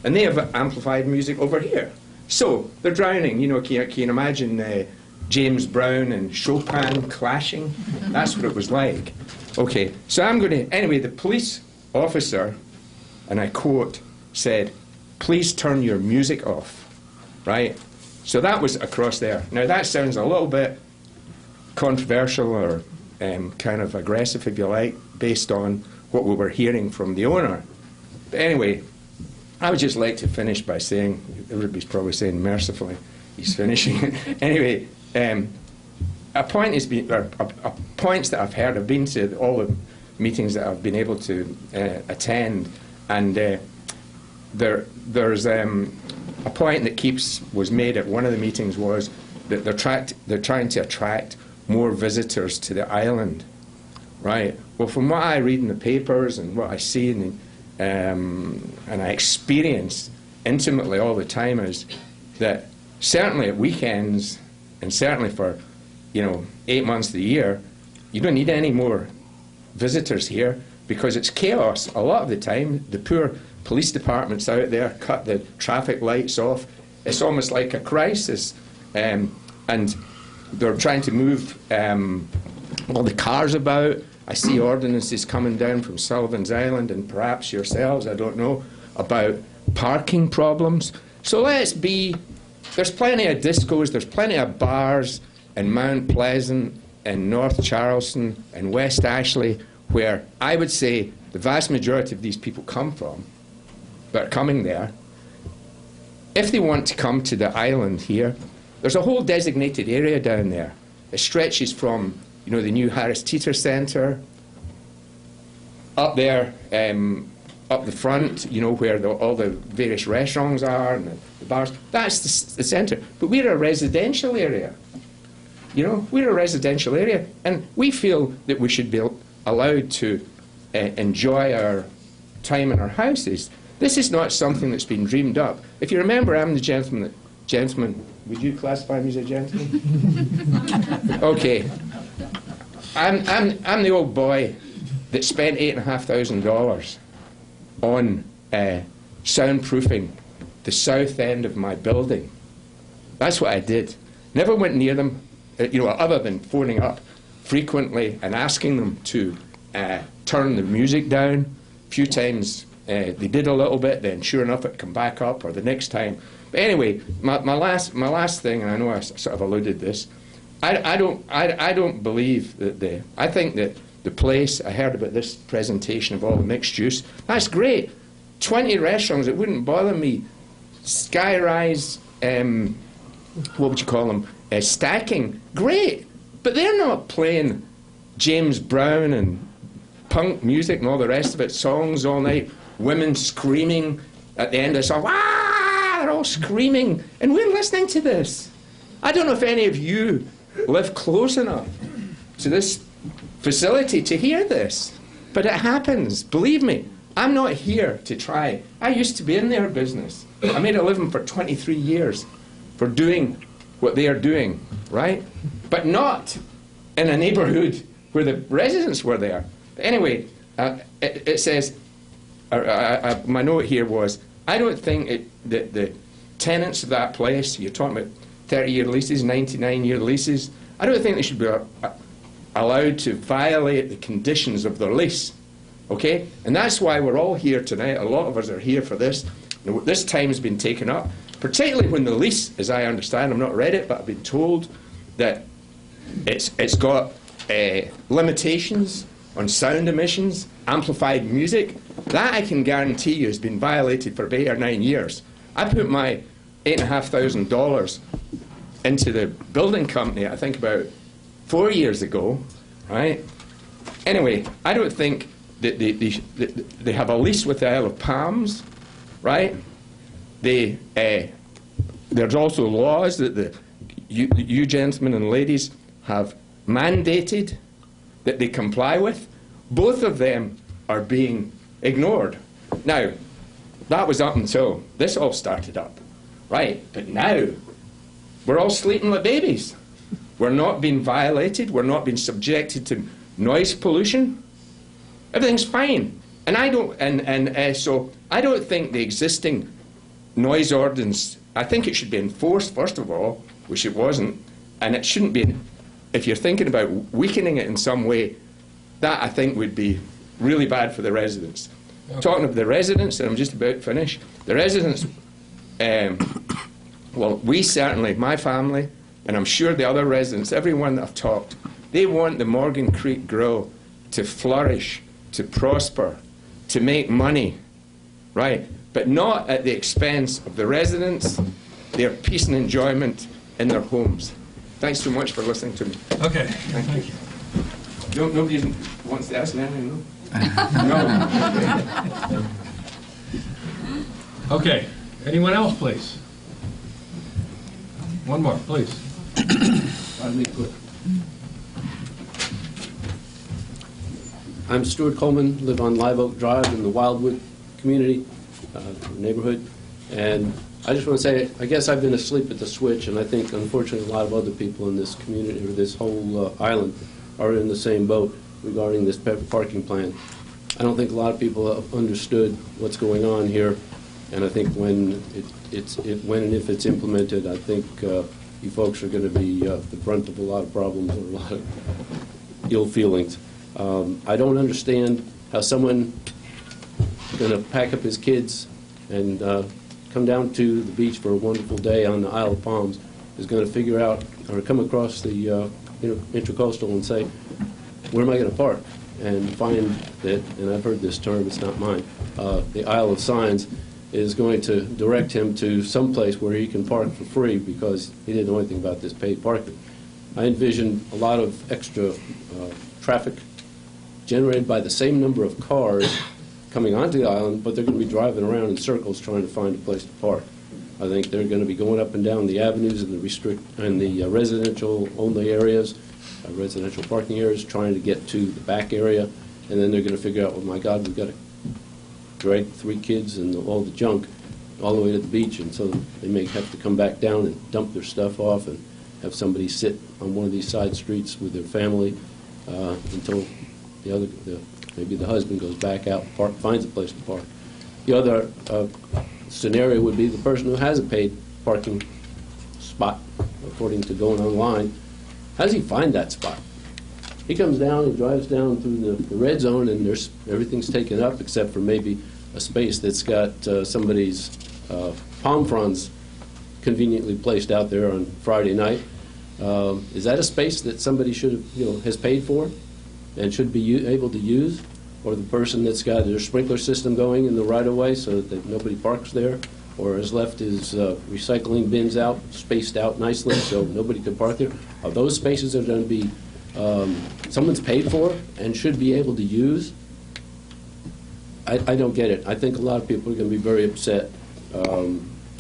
and they have amplified music over here. So they're drowning. You know, can you imagine James Brown and Chopin clashing? That's what it was like. Okay, so I'm going to, anyway, the police officer, and I quote, said, "Please turn your music off," right? So that was across there. Now that sounds a little bit controversial or kind of aggressive, if you like, based on what we were hearing from the owner. But anyway, I would just like to finish by saying, everybody's probably saying mercifully, he's finishing. Anyway, points that I've heard, I've been to all the meetings that I've been able to attend, and there's a point that was made at one of the meetings was that they're trying to attract more visitors to the island, right? Well, from what I read in the papers and what I see and I experience intimately all the time is that certainly at weekends and certainly for 8 months of the year, you don't need any more visitors here because it's chaos a lot of the time. The poor police departments out there cut the traffic lights off. It's almost like a crisis, and they're trying to move all the cars about. I see ordinances coming down from Sullivan's Island and perhaps yourselves, I don't know, about parking problems. So there's plenty of discos, there's plenty of bars in Mount Pleasant and North Charleston and West Ashley where I would say the vast majority of these people come from, that are coming there. If they want to come to the island here, there's a whole designated area down there. It stretches from the new Harris Teeter Centre up there, up the front, where all the various restaurants are and the bars. That's the centre. But we're a residential area. We're a residential area, and we feel that we should be allowed to enjoy our time in our houses. This is not something that's been dreamed up. If you remember, I'm the gentleman, would you classify me as a gentleman? Okay. I'm the old boy that spent $8,500 on soundproofing the south end of my building. That's what I did. Never went near them, other than phoning up frequently and asking them to turn the music down. A few times they did a little bit, then sure enough it come back up, or the next time. But anyway, my last thing, and I know I sort of alluded this, I don't believe that I think that the place, I heard about this presentation of all the mixed use, that's great. 20 restaurants, it wouldn't bother me. Sky-rise, what would you call them, stacking, great. But they're not playing James Brown and punk music and all the rest of it, songs all night, women screaming at the end of the song, ah, they're all screaming, and we're listening to this. I don't know if any of you live close enough to this facility to hear this, but it happens. Believe me, I'm not here to try. I used to be in their business. I made a living for 23 years for doing what they are doing, right? But not in a neighborhood where the residents were there. But anyway, it says, my note here was, I don't think that the tenants of that place, you're talking about 30-year leases, 99-year leases, I don't think they should be allowed to violate the conditions of their lease, okay? And that's why we're all here tonight. A lot of us are here for this. This time has been taken up, particularly when the lease, as I understand, I've not read it, but I've been told that it's got limitations on sound emissions, amplified music. That I can guarantee you has been violated for 8 or 9 years. I put my $8,500 into the building company, I think about 4 years ago, right? Anyway, I don't think that they have a lease with the Isle of Palms, right? There's also laws that you gentlemen and ladies have mandated that they comply with. Both of them are being ignored. Now, that was up until this all started up, right? But now, we're all sleeping like babies. We're not being violated. We're not being subjected to noise pollution. Everything's fine. And so I don't think the existing noise ordinance, I think it should be enforced, first of all, which it wasn't, and it shouldn't be, if you're thinking about weakening it in some way, that I think would be really bad for the residents. Okay. Talking of the residents, and I'm just about to finish, the residents, well, we certainly, my family, and I'm sure the other residents, everyone that I've talked, they want the Morgan Creek Grill to flourish, to prosper, to make money, right? But not at the expense of the residents, their peace and enjoyment in their homes. Thanks so much for listening to me. Okay. Thank you. Nobody wants to ask me anything, no? No. Okay. Anyone else, please? One more, please. I'm Stuart Coleman, live on Live Oak Drive in the Wildwood community neighborhood, and I just want to say, I guess I've been asleep at the switch, and I think, unfortunately, a lot of other people in this community, or this whole island, are in the same boat regarding this parking plan. I don't think a lot of people have understood what's going on here, and I think when and if it's implemented, I think you folks are going to be the brunt of a lot of problems or a lot of ill feelings. I don't understand how someone is going to pack up his kids and come down to the beach for a wonderful day on the Isle of Palms is going to figure out or come across the Intracoastal and say, where am I going to park? And find that, and I've heard this term, it's not mine, the Isle of Signs is going to direct him to some place where he can park for free because he didn't know anything about this paid parking. I envision a lot of extra traffic generated by the same number of cars coming onto the island, but they're going to be driving around in circles trying to find a place to park. I think they're going to be going up and down the avenues and the residential-only areas, residential parking areas, trying to get to the back area, and then they're going to figure out, oh my God, we've got to drag 3 kids and all the junk all the way to the beach, and so they may have to come back down and dump their stuff off and have somebody sit on one of these side streets with their family until maybe the husband goes back out, finds a place to park. The other scenario would be the person who has a paid parking spot, according to going online. How does he find that spot? He comes down, he drives down through the red zone, and everything's taken up except for maybe a space that's got somebody's palm fronds conveniently placed out there on Friday night. Is that a space that somebody should have, has paid for and should be able to use? Or the person that's got their sprinkler system going in the right-of-way so that nobody parks there, or has left his recycling bins out, spaced out nicely so nobody could park there? Are those spaces that are going to be someone's paid for and should be able to use? I don't get it. I think a lot of people are going to be very upset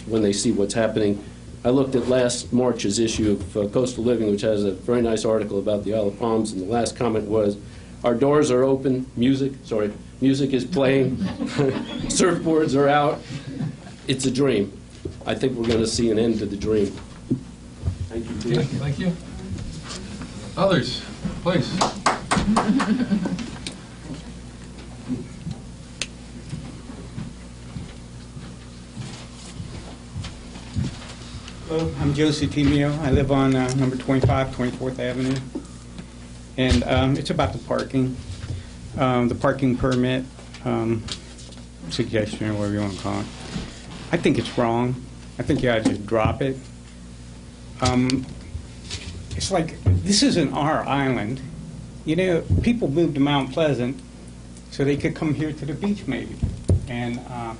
when they see what's happening. I looked at last March's issue of Coastal Living, which has a very nice article about the Isle of Palms, and the last comment was, our doors are open, music is playing, surfboards are out. It's a dream. I think we're going to see an end to the dream. Thank you. Okay, thank you. Others, please. Hello, I'm Joe Sutimio. I live on number 25, 24th Avenue. And it's about the parking permit, suggestion, or whatever you want to call it. I think it's wrong. I think you ought to just drop it. It's like, this isn't our island. You know, people moved to Mount Pleasant so they could come here to the beach maybe. And I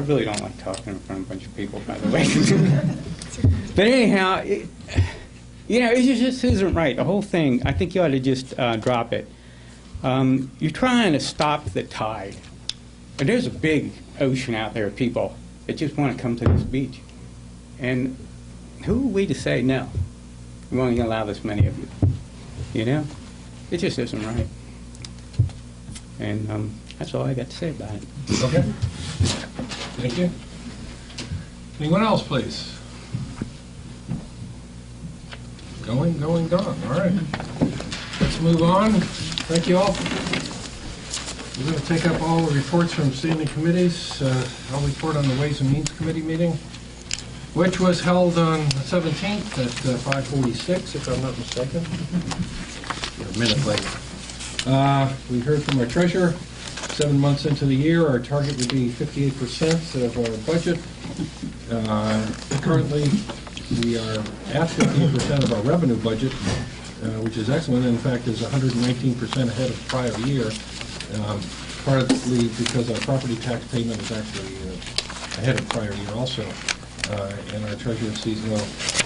really don't like talking in front of a bunch of people, by the way. But anyhow, it just isn't right. The whole thing, I think you ought to just drop it. You're trying to stop the tide. And there's a big ocean out there of people that just want to come to this beach. And who are we to say no? We won't even allow this many of you. You know? It just isn't right. And that's all I got to say about it. Okay. Thank you. Anyone else, please? Going, gone. All right. Let's move on. Thank you all. We're going to take up all the reports from standing committees. I'll report on the Ways and Means Committee meeting, which was held on the 17th at 5:46, if I'm not mistaken. A minute late. We heard from our treasurer. 7 months into the year, our target would be 58% of our budget. Currently, we are at 15% of our revenue budget, which is excellent. In fact, is 119% ahead of prior year, partly because our property tax payment is actually ahead of prior year also. And our treasurer sees no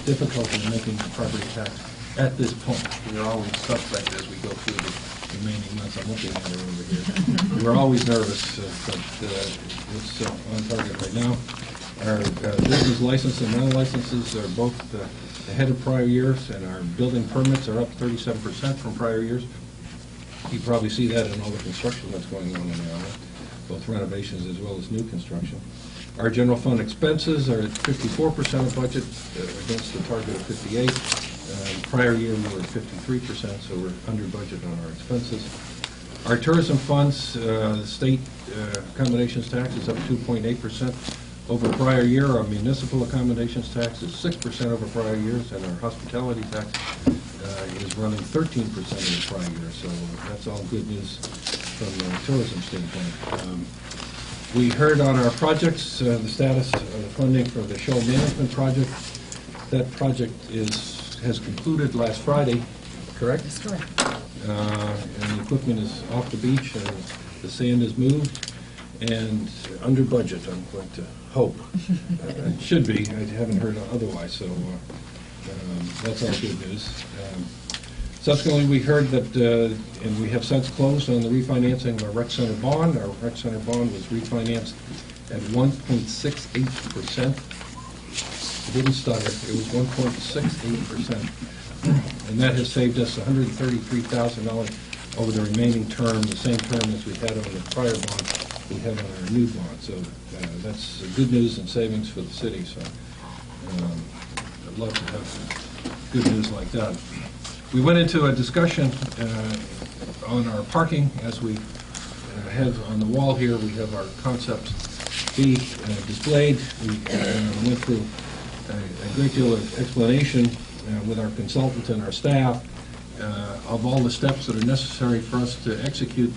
difficulty in making the property tax at this point. We are always suspect as we go through the remaining months. I'm looking at it over here. We're always nervous, but it's on target right now. Our business license and rental licenses are both ahead of prior years, and our building permits are up 37% from prior years. You probably see that in all the construction that's going on in the island, both renovations as well as new construction. Our general fund expenses are at 54% of budget against the target of 58%. Prior year, we were at 53%, so we're under budget on our expenses. Our tourism funds, the state accommodations tax is up 2.8% over prior year. Our municipal accommodations tax is 6% over prior years, and our hospitality tax is running 13% over prior year. So that's all good news from the tourism standpoint. We heard on our projects the status of the funding for the show management project. That project has concluded last Friday, correct? That's correct. And the equipment is off the beach, and the sand is moved, and under budget, I'm going to hope. It should be. I haven't heard otherwise, so that's all good news. Subsequently, we heard that, and we have since closed on the refinancing of our rec center bond. Our rec center bond was refinanced at 1.68%. It didn't stutter. It was 1.68%. And that has saved us $133,000 over the remaining term, the same term as we had on the prior bond we had on our new bond. So that's good news and savings for the city. So I'd love to have good news like that. We went into a discussion on our parking, as we have on the wall here, we have our concepts be displayed. We went through a great deal of explanation with our consultant and our staff of all the steps that are necessary for us to execute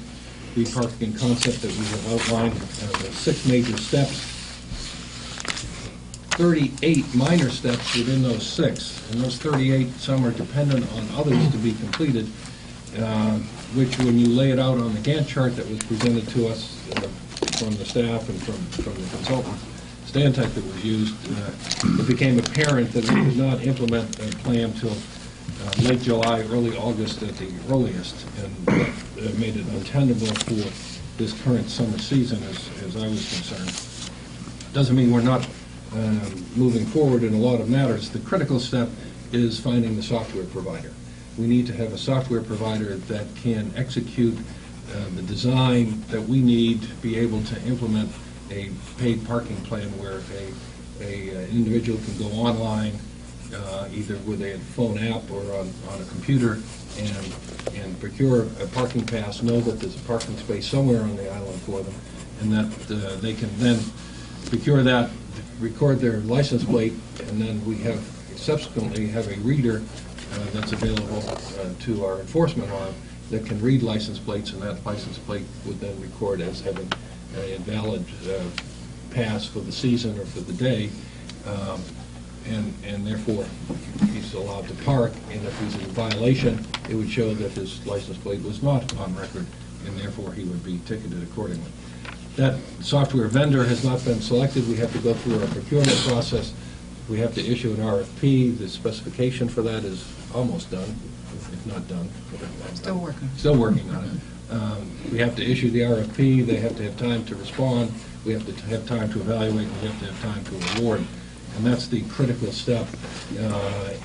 the parking concept that we have outlined. The 6 major steps, 38 minor steps within those 6, and those 38, some are dependent on others to be completed, which when you lay it out on the Gantt chart that was presented to us from the staff and from the consultant, Stantec, that was used, it became apparent that we could not implement a plan till late July, early August at the earliest, and that made it untenable for this current summer season, as I was concerned. Doesn't mean we're not moving forward in a lot of matters. The critical step is finding the software provider. We need to have a software provider that can execute the design that we need to be able to implement a paid parking plan where an individual can go online, either with a phone app or on a computer, and procure a parking pass, know that there's a parking space somewhere on the island for them, and that they can then procure that, record their license plate, and then we have subsequently have a reader that's available to our enforcement arm that can read license plates, and that license plate would then record as having a valid pass for the season or for the day, and therefore he's allowed to park, and if he's in violation, it would show that his license plate was not on record, and therefore he would be ticketed accordingly. That software vendor has not been selected. We have to go through our procurement process. We have to issue an RFP. The specification for that is almost done, if not done. Still working. Still working on it. We have to issue the RFP. They have to have time to respond. We have to have time to evaluate. We have to have time to award. And that's the critical step.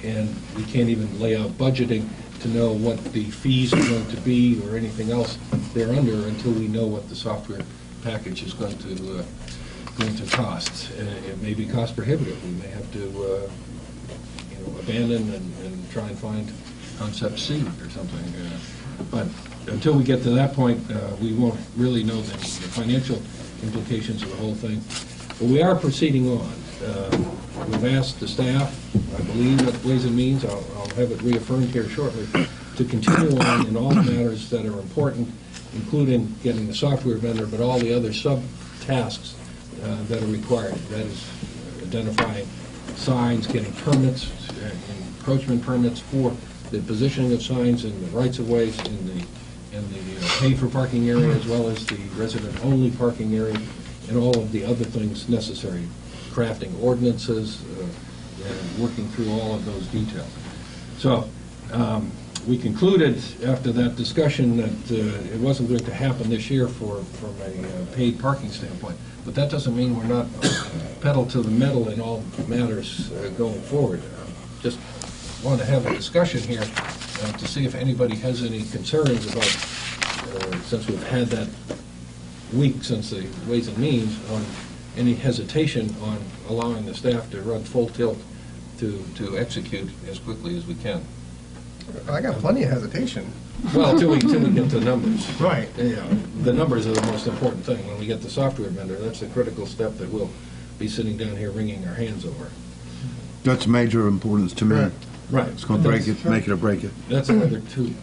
And we can't even lay out budgeting to know what the fees are going to be or anything else they're under until we know what the software package is going to cost. It may be cost prohibitive. We may have to abandon and try and find concept C or something. But until we get to that point, we won't really know the financial implications of the whole thing. But we are proceeding on. We've asked the staff, I believe at Ways and Means, I'll have it reaffirmed here shortly, to continue on in all matters that are important, including getting the software vendor, but all the other sub-tasks that are required. That is identifying signs, getting permits, encroachment permits for the positioning of signs in the rights-of-ways, in the paid-for-parking area, as well as the resident-only parking area, and all of the other things necessary, crafting ordinances, and working through all of those details. So we concluded after that discussion that it wasn't going to happen this year from a paid parking standpoint. But that doesn't mean we're not pedal to the metal in all matters going forward. Just want to have a discussion here to see if anybody has any concerns about, since we've had that week since the Ways and Means, on any hesitation on allowing the staff to run full tilt to execute as quickly as we can. I got plenty of hesitation. Well, till we get the numbers. Right. Yeah, the numbers are the most important thing. When we get the software vendor, that's the critical step that we'll be sitting down here wringing our hands over. That's major importance to me. Right. It's going to break it, make it or break it. That's another 2.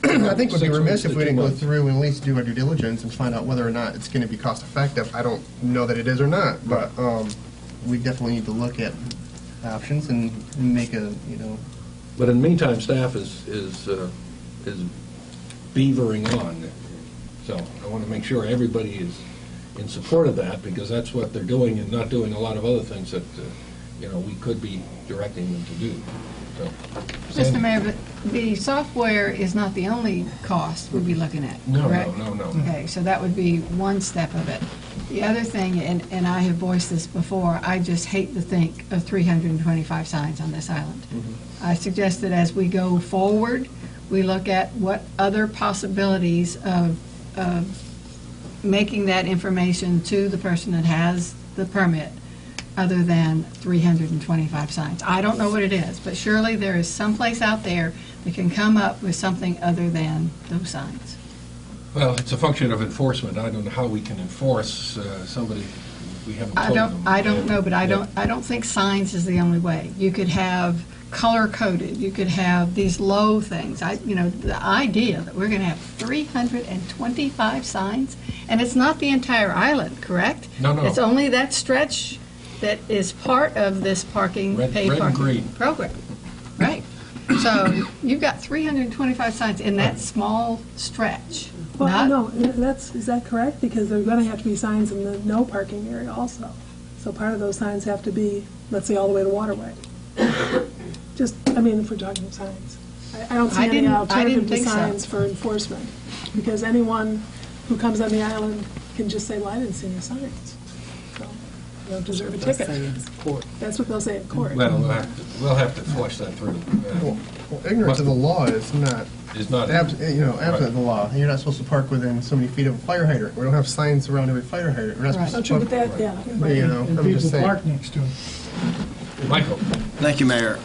I think we'd be 6 remiss months if to we 2 didn't go months. through and at least do our due diligence and find out whether or not it's going to be cost effective. I don't know that it is or not, but we definitely need to look at options and make a, But in the meantime, staff is beavering on. So I want to make sure everybody is in support of that, because that's what they're doing and not doing a lot of other things that, we could be directing them to do. So, Mr. Mayor, but the software is not the only cost we'll be looking at, No, correct? no. Okay, so that would be one step of it. The other thing, and I have voiced this before, I just hate to think of 325 signs on this island. I suggest that as we go forward, we look at what other possibilities of making that information to the person that has the permit other than 325 signs. I don't know what it is, but surely there is some place out there that can come up with something other than those signs. Well, it's a function of enforcement. I don't know how we can enforce somebody we haven't told them. I don't know, but I don't think signs is the only way. You could have color-coded, you could have these low things. The idea that we're going to have 325 signs, and it's not the entire island, correct? No. It's only that stretch that is part of this paid red and parking green. program. Right. So you've got 325 signs in that small stretch. Well, no, is that correct? Because there's going to have to be signs in the no parking area also. So part of those signs have to be, let's say, all the way to Waterway. If we're talking signs. I don't see any alternative to signs for enforcement. Because anyone who comes on the island can just say, well, I didn't see any signs. So you don't deserve a ticket. That's what they'll say in court. Well, we'll have to flush that through. Well, ignorance of the law is not absent the law. You're not supposed to park within so many feet of a fire hydrant. We don't have signs around every fire hydrant. We're not supposed to true, park, but that, yeah. I'm just saying. Park next to it. Michael. Thank you, Mayor.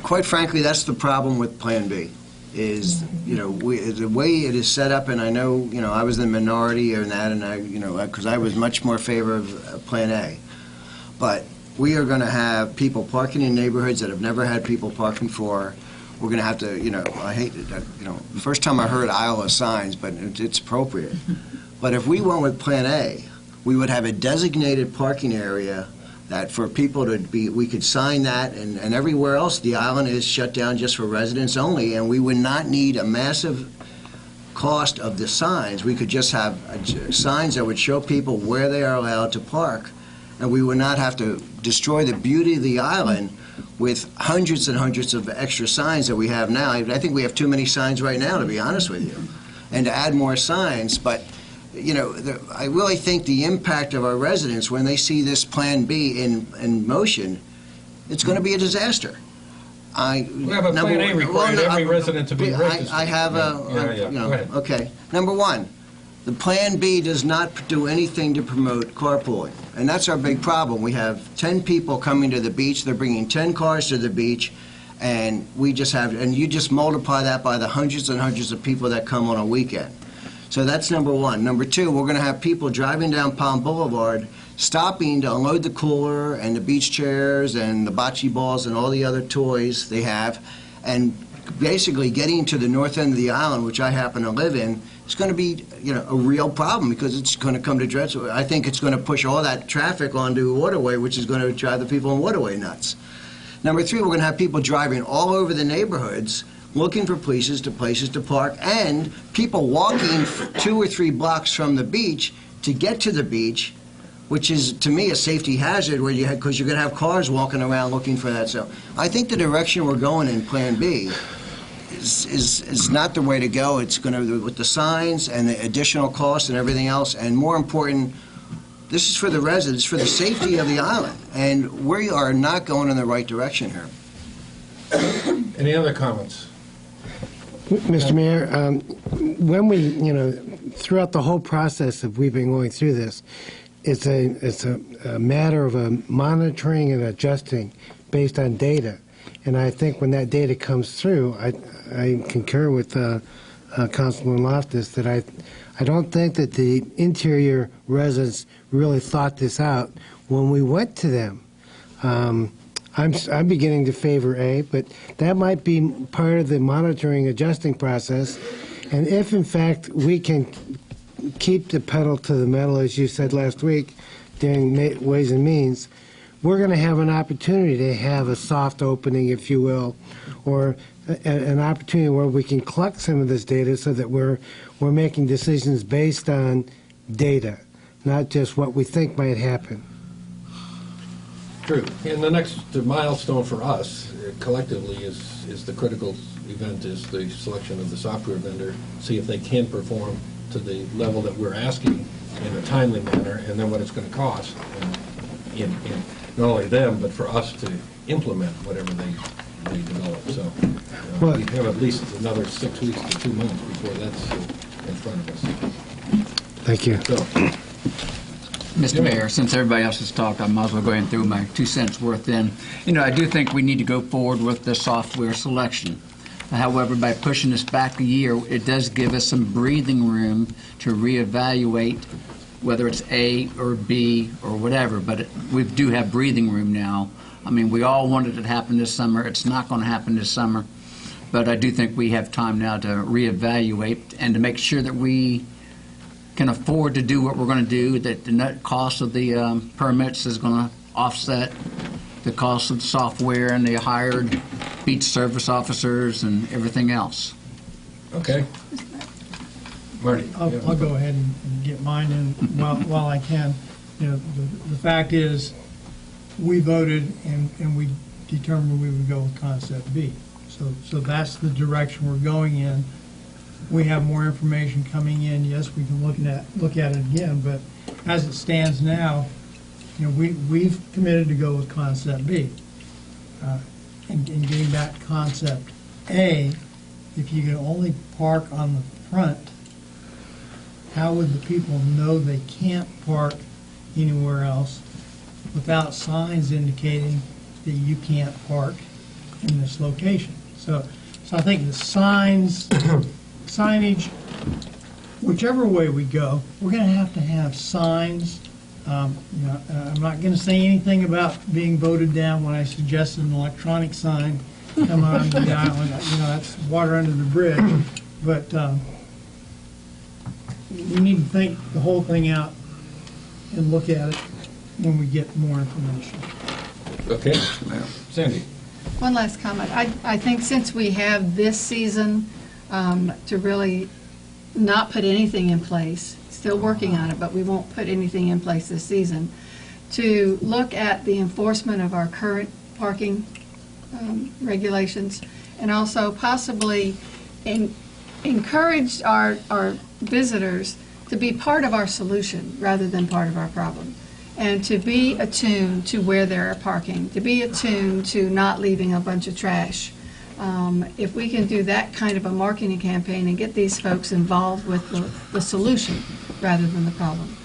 Quite frankly, that's the problem with Plan B. Is the way it is set up, and I know I was the minority in that, and because I was much more favor of Plan A, but we are going to have people parking in neighborhoods that have never had people park before. We're going to have to, I hate it, the first time I heard aisle of signs, but it's appropriate. But if we went with Plan A, we would have a designated parking area that for people to be, we could sign that, and everywhere else, the island is shut down just for residents only, and we would not need a massive cost of the signs. We could just have signs that would show people where they are allowed to park, and we would not have to destroy the beauty of the island with hundreds and hundreds of extra signs that we have now. I think we have too many signs right now, to be honest with you, and to add more signs, but I really think the impact of our residents when they see this Plan B in motion, it's going to be a disaster. We have a Plan A required every resident to be registered. I have okay. Number one, the Plan B does not do anything to promote carpooling, and that's our big problem. We have 10 people coming to the beach. They're bringing 10 cars to the beach, and you just multiply that by the hundreds and hundreds of people that come on a weekend. So that's number one. Number two, we're going to have people driving down Palm Boulevard, stopping to unload the cooler and the beach chairs and the bocce balls and all the other toys they have, and basically getting to the north end of the island, which I happen to live in. It's going to be, a real problem because it's going to come to dread. I think it's going to push all that traffic onto Waterway, which is going to drive the people in Waterway nuts. Number three, we're going to have people driving all over the neighborhoods looking for places to park, and people walking 2 or 3 blocks from the beach to get to the beach, which is, to me, a safety hazard because you're going to have cars walking around looking for that. So I think the direction we're going in Plan B is not the way to go. It's going to, with the signs and the additional costs and everything else, and more important, this is for the residents, for the safety of the island, and we are not going in the right direction here. Any other comments? Mr. Mayor, when we, throughout the whole process of we've been going through this, it's a matter of monitoring and adjusting based on data. And I think when that data comes through, I concur with Councilman Loftus that I don't think that the interior residents really thought this out when we went to them. I'm beginning to favor A, but that might be part of the monitoring, adjusting process. And if, in fact, we can keep the pedal to the metal, as you said last week, during Ways and Means, we're going to have an opportunity to have a soft opening, if you will, or an opportunity where we can collect some of this data so that we're making decisions based on data, not just what we think might happen. True. And the next milestone for us collectively is the critical event is the selection of the software vendor, see if they can perform to the level that we're asking in a timely manner, and then what it's going to cost. In not only them, but for us to implement whatever they develop. So we have at least another 6 weeks to 2 months before that's in front of us. Thank you. So, Mr. Mayor, since everybody else has talked, I might as well go ahead and throw my 2 cents worth in. I do think we need to go forward with the software selection. However, by pushing this back a year, it does give us some breathing room to reevaluate whether it's A or B or whatever, but we do have breathing room now. I mean, we all wanted it to happen this summer. It's not going to happen this summer, but I do think we have time now to reevaluate and to make sure that we can afford to do what we're going to do, that the net cost of the permits is going to offset the cost of the software and the hired beach service officers and everything else. Okay. Marty. I'll go ahead and get mine in while I can. You know, the fact is, we voted and we determined we would go with concept B. So that's the direction we're going in. We have more information coming in. Yes, we can look at it again, but as it stands now, you know, we've committed to go with concept B. And getting back to concept A, if you can only park on the front, how would the people know they can't park anywhere else without signs indicating that you can't park in this location? So I think the signage, whichever way we go, we're going to have signs. You know, I'm not going to say anything about being voted down when I suggested an electronic sign come on the island. You know, that's water under the bridge. But we need to think the whole thing out and look at it when we get more information. Okay. Sandy. One last comment. I think since we have this season to really not put anything in place, still working on it, but we won't put anything in place this season, to look at the enforcement of our current parking regulations, and also possibly encourage our visitors to be part of our solution rather than part of our problem, and to be attuned to where they're parking, to be attuned to not leaving a bunch of trash. If we can do that kind of a marketing campaign and get these folks involved with the solution rather than the problem.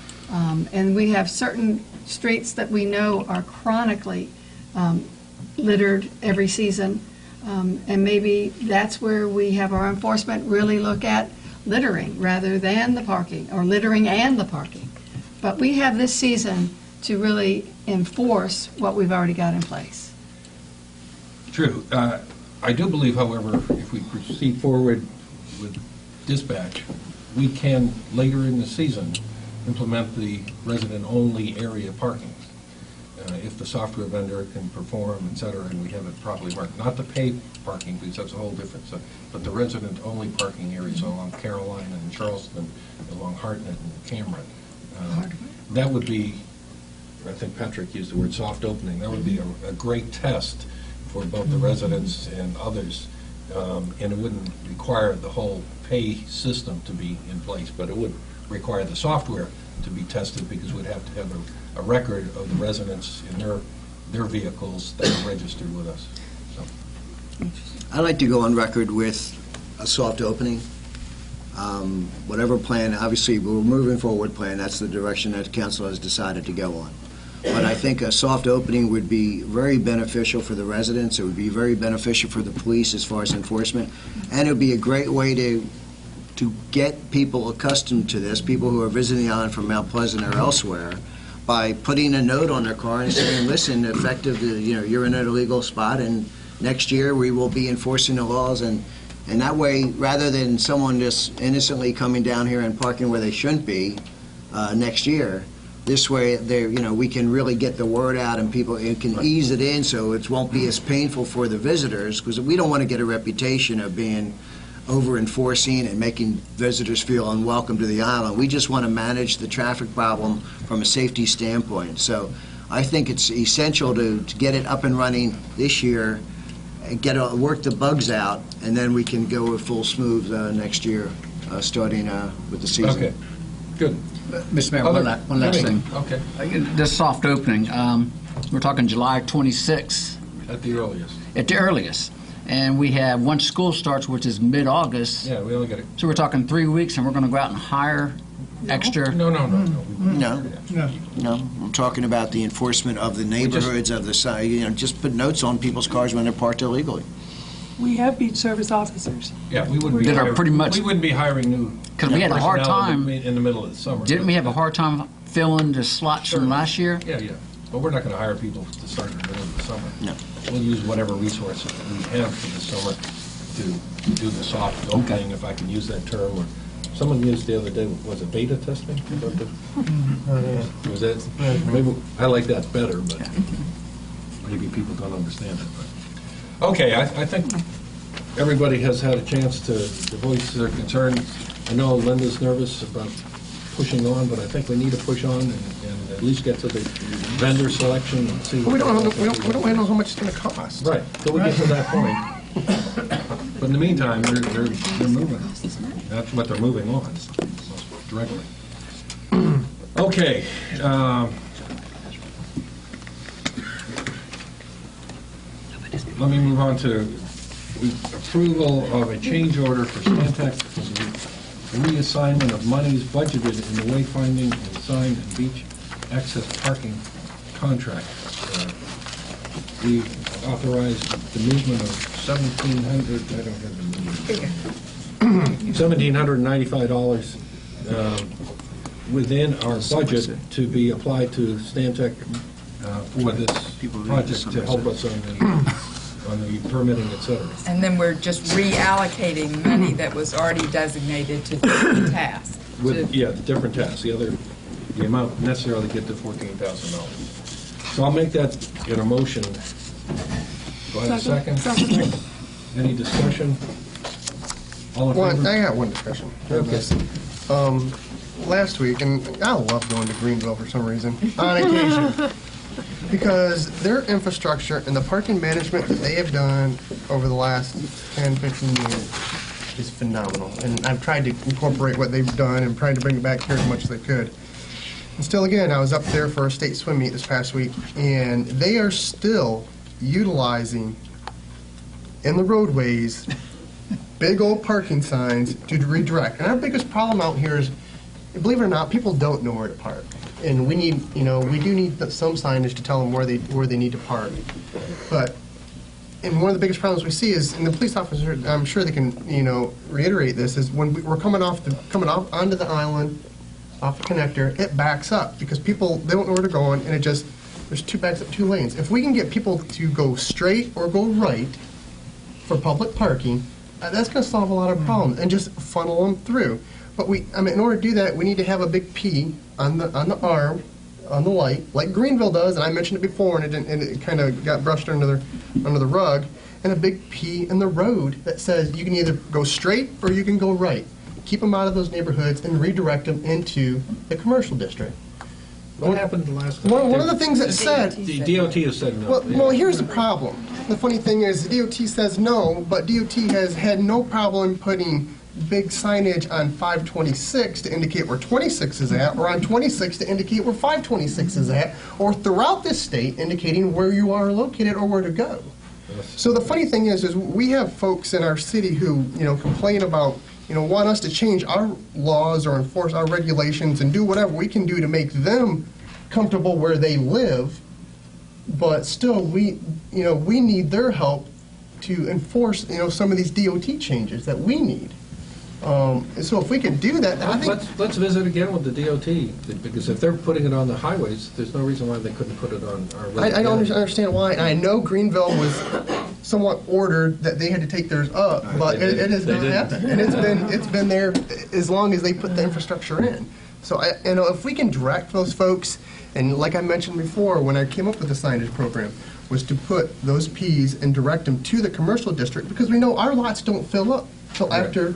And we have certain streets that we know are chronically littered every season, and maybe that's where we have our enforcement really look at littering rather than the parking, or littering and the parking. But we have this season to really enforce what we've already got in place. True. I do believe, however, if we proceed forward with dispatch, we can, later in the season, implement the resident-only area parking. If the software vendor can perform, et cetera, and we have it properly marked. Not the paid parking, because that's a whole different stuff, but the resident-only parking areas along Carolina and Charleston, along Hartnett and Cameron. That would be, I think Patrick used the word soft opening, that would be a great test for both the residents and others, and it wouldn't require the whole pay system to be in place, but it would require the software to be tested, because we'd have to have a record of the residents in their vehicles that are registered with us. So. I'd like to go on record with a soft opening. Whatever plan, obviously, we're moving forward plan, that's the direction that council has decided to go on. But I think a soft opening would be very beneficial for the residents. It would be very beneficial for the police as far as enforcement. And it would be a great way to get people accustomed to this, people who are visiting the island from Mount Pleasant or elsewhere, by putting a note on their car and saying, listen, effective, you're in an illegal spot, and next year we will be enforcing the laws. And that way, rather than someone just innocently coming down here and parking where they shouldn't be next year, this way, we can really get the word out, and it can ease it in, so it won't be as painful for the visitors, because we don't want to get a reputation of being over-enforcing and making visitors feel unwelcome to the island. We just want to manage the traffic problem from a safety standpoint. So I think it's essential to get it up and running this year, and work the bugs out, and then we can go with full smooth next year, starting with the season. Okay, good. Mr. Mayor, one last thing. Okay. This soft opening, we're talking July 26th. At the earliest. At the earliest. And we have, once school starts, which is mid-August. Yeah, we only got it. So we're talking 3 weeks, and we're going to go out and hire extra. No. I'm talking about the enforcement of the neighborhoods of the side. Just put notes on people's cars when they're parked illegally. We have beach service officers. Yeah, we wouldn't be That are hiring, pretty much- we wouldn't be hiring new 'Cause we had a hard personnel time- in the middle of the summer. Didn't we have a hard time filling the slots Sure. from last year? Yeah, yeah. But we're not going to hire people to start in the middle of the summer. No. We'll use whatever resources that we have for the summer to do the soft opening, if I can use that term. Or someone used the other day, was it beta testing? Is that the- Was that, maybe, I like that better, but maybe people don't understand it. But okay, I think everybody has had a chance to voice their concern. I know Linda's nervous about pushing on, but I think we need to push on and at least get to the vendor selection and see. But we don't really know how much it's going to cost. Right, till we get to that point. But in the meantime, they're moving. That's what they're moving on, directly. Okay. Let me move on to approval of a change order for Stantec for the reassignment of monies budgeted in the wayfinding and sign and beach access parking contract. We authorized the movement of $1,700, I don't have the $1,795 within our budget to be applied to Stantec for this project to help us on the permitting, et cetera. And then we're just reallocating money that was already designated to different tasks. Yeah, the different tasks, the amount necessarily to get to $14,000. So I'll make that in a motion. Do I have a second? Second. Any discussion? All in Well, favor? I got one discussion. Okay. Last week, and I love going to Greenville for some reason, on occasion, because their infrastructure and the parking management that they have done over the last 10, 15 years is phenomenal. And I've tried to incorporate what they've done and tried to bring it back here as much as I could. And still, again, I was up there for a state swim meet this past week, and they are still utilizing in the roadways big old parking signs to redirect. And our biggest problem out here is, believe it or not, people don't know where to park. And we need, we do need some signage to tell them where they need to park. But, and one of the biggest problems we see is, and the police officer, I'm sure they can, reiterate this, is when we're coming off onto the island, off the connector, it backs up because people, they don't know where they're going, and there's two lanes. If we can get people to go straight or go right for public parking, that's going to solve a lot of problems and just funnel them through. But in order to do that, we need to have a big P on the arm, on the light, like Greenville does, and I mentioned it before, and it kind of got brushed under the rug, and a big P in the road that says you can either go straight or you can go right. Keep them out of those neighborhoods and redirect them into the commercial district. What happened the last time? One of the things that said... The DOT has said no. Well, here's the problem. The funny thing is, the DOT says no, but DOT has had no problem putting big signage on 526 to indicate where 26 is at, or on 26 to indicate where 526 is at, or throughout this state indicating where you are located or where to go. So the funny thing is we have folks in our city who, complain about, want us to change our laws or enforce our regulations and do whatever we can do to make them comfortable where they live, but still we need their help to enforce, some of these DOT changes that we need. So if we can do that, I think... Let's visit again with the DOT, because if they're putting it on the highways, there's no reason why they couldn't put it on our... I don't understand why, and I know Greenville was somewhat ordered that they had to take theirs up, but it has not happened. And it's been there as long as they put the infrastructure in. So, if we can direct those folks, and like I mentioned before, when I came up with the signage program, was to put those Ps and direct them to the commercial district, because we know our lots don't fill up till after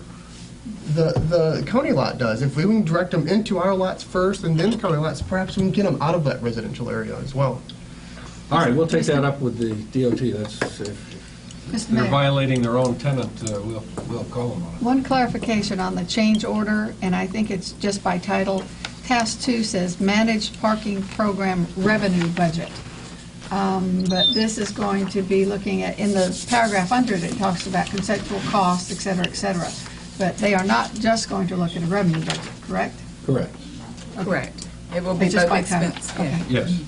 the county lot does. If we can direct them into our lots first and then the county lots, perhaps we can get them out of that residential area as well. All right, we'll take that up with the DOT. That's if they're violating their own tenant, we'll call them on it. One clarification on the change order, and I think it's just by title. Task 2 says Managed Parking Program Revenue Budget. But this is going to be looking at, in the paragraph under it, it talks about conceptual costs, et cetera, et cetera. But they are not just going to look at a revenue budget, correct? Correct. Okay. Correct. It will be It's just both by title. expense. Okay. Yes.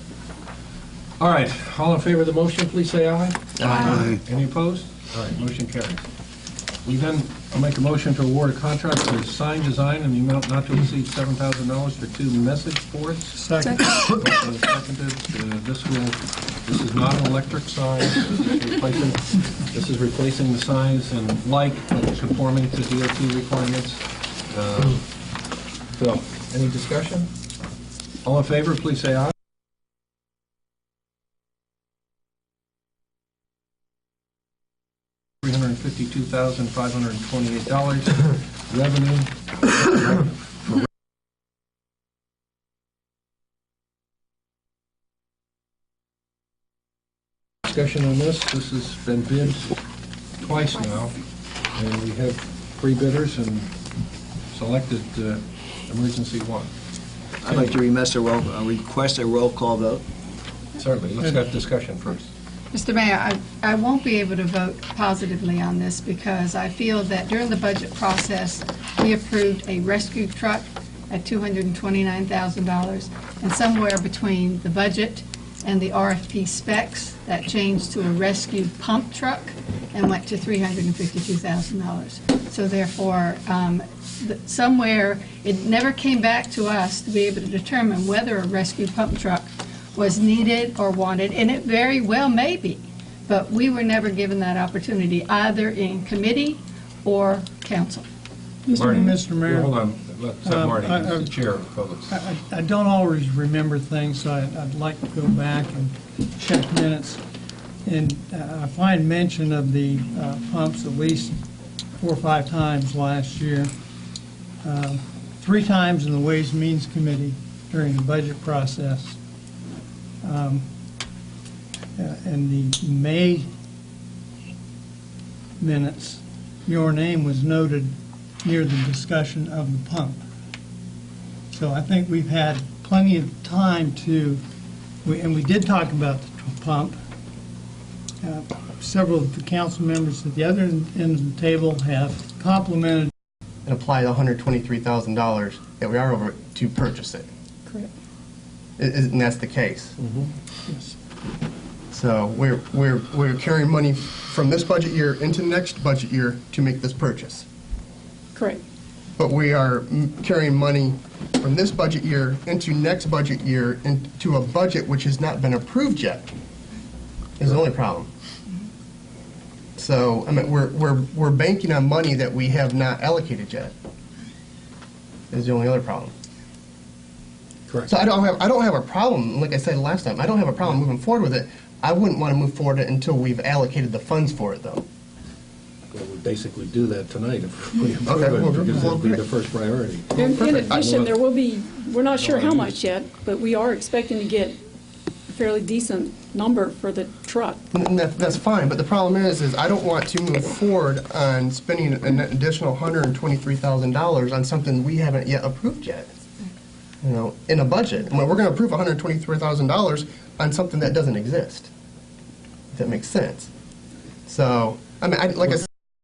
All right, all in favor of the motion, please say aye. Aye. Any opposed? All right, motion carries. We then make a motion to award a contract for sign design in the amount not to exceed $7,000 for 2 message boards. Second. Motion is seconded. This is not an electric sign. This is replacing the signs in like, but conforming to DOT requirements. Phil, any discussion? All in favor, please say aye. $352,528 revenue. Discussion on this. This has been bid twice now, and we have 3 bidders and selected emergency 1. I'd like to request a roll call vote. Certainly. Let's have discussion first. Mr. Mayor, I won't be able to vote positively on this because I feel that during the budget process, we approved a rescue truck at $229,000, and somewhere between the budget and the RFP specs, that changed to a rescue pump truck and went to $352,000. So therefore, somewhere, it never came back to us to be able to determine whether a rescue pump truck was needed or wanted, and it very well may be, but we were never given that opportunity either in committee or council. Marty, Mr. Mayor. Hold on. Let's have Marty, he's the chair of the public. I don't always remember things, so I'd like to go back and check minutes. And I find mention of the pumps at least 4 or 5 times last year. 3 times in the Ways and Means Committee during the budget process. In the May minutes, your name was noted near the discussion of the pump. So I think we've had plenty of time to, and we did talk about the pump. Several of the council members at the other end of the table have complimented And apply the $123,000 that we are over to purchase it. Correct. And that's the case. Yes. So we're carrying money from this budget year into next budget year to make this purchase. Correct. But we are carrying money from this budget year into next budget year into a budget which has not been approved yet, is the only problem. So, I mean, we're banking on money that we have not allocated yet, is the only other problem. Correct. So I don't have a problem, like I said last time, I don't have a problem moving forward with it. I wouldn't want to move forward until we've allocated the funds for it, though. Well, we basically do that tonight if we approve Okay, well, it, because it'll be great. the first priority. In addition, there will be, we're not sure how much yet, but we are expecting to get a fairly decent number for the truck. And that's fine, but the problem is I don't want to move forward on spending an additional $123,000 on something we haven't yet approved yet. You know, in a budget. I mean, we're going to approve $123,000 on something that doesn't exist. If that makes sense. So, I mean, like I said.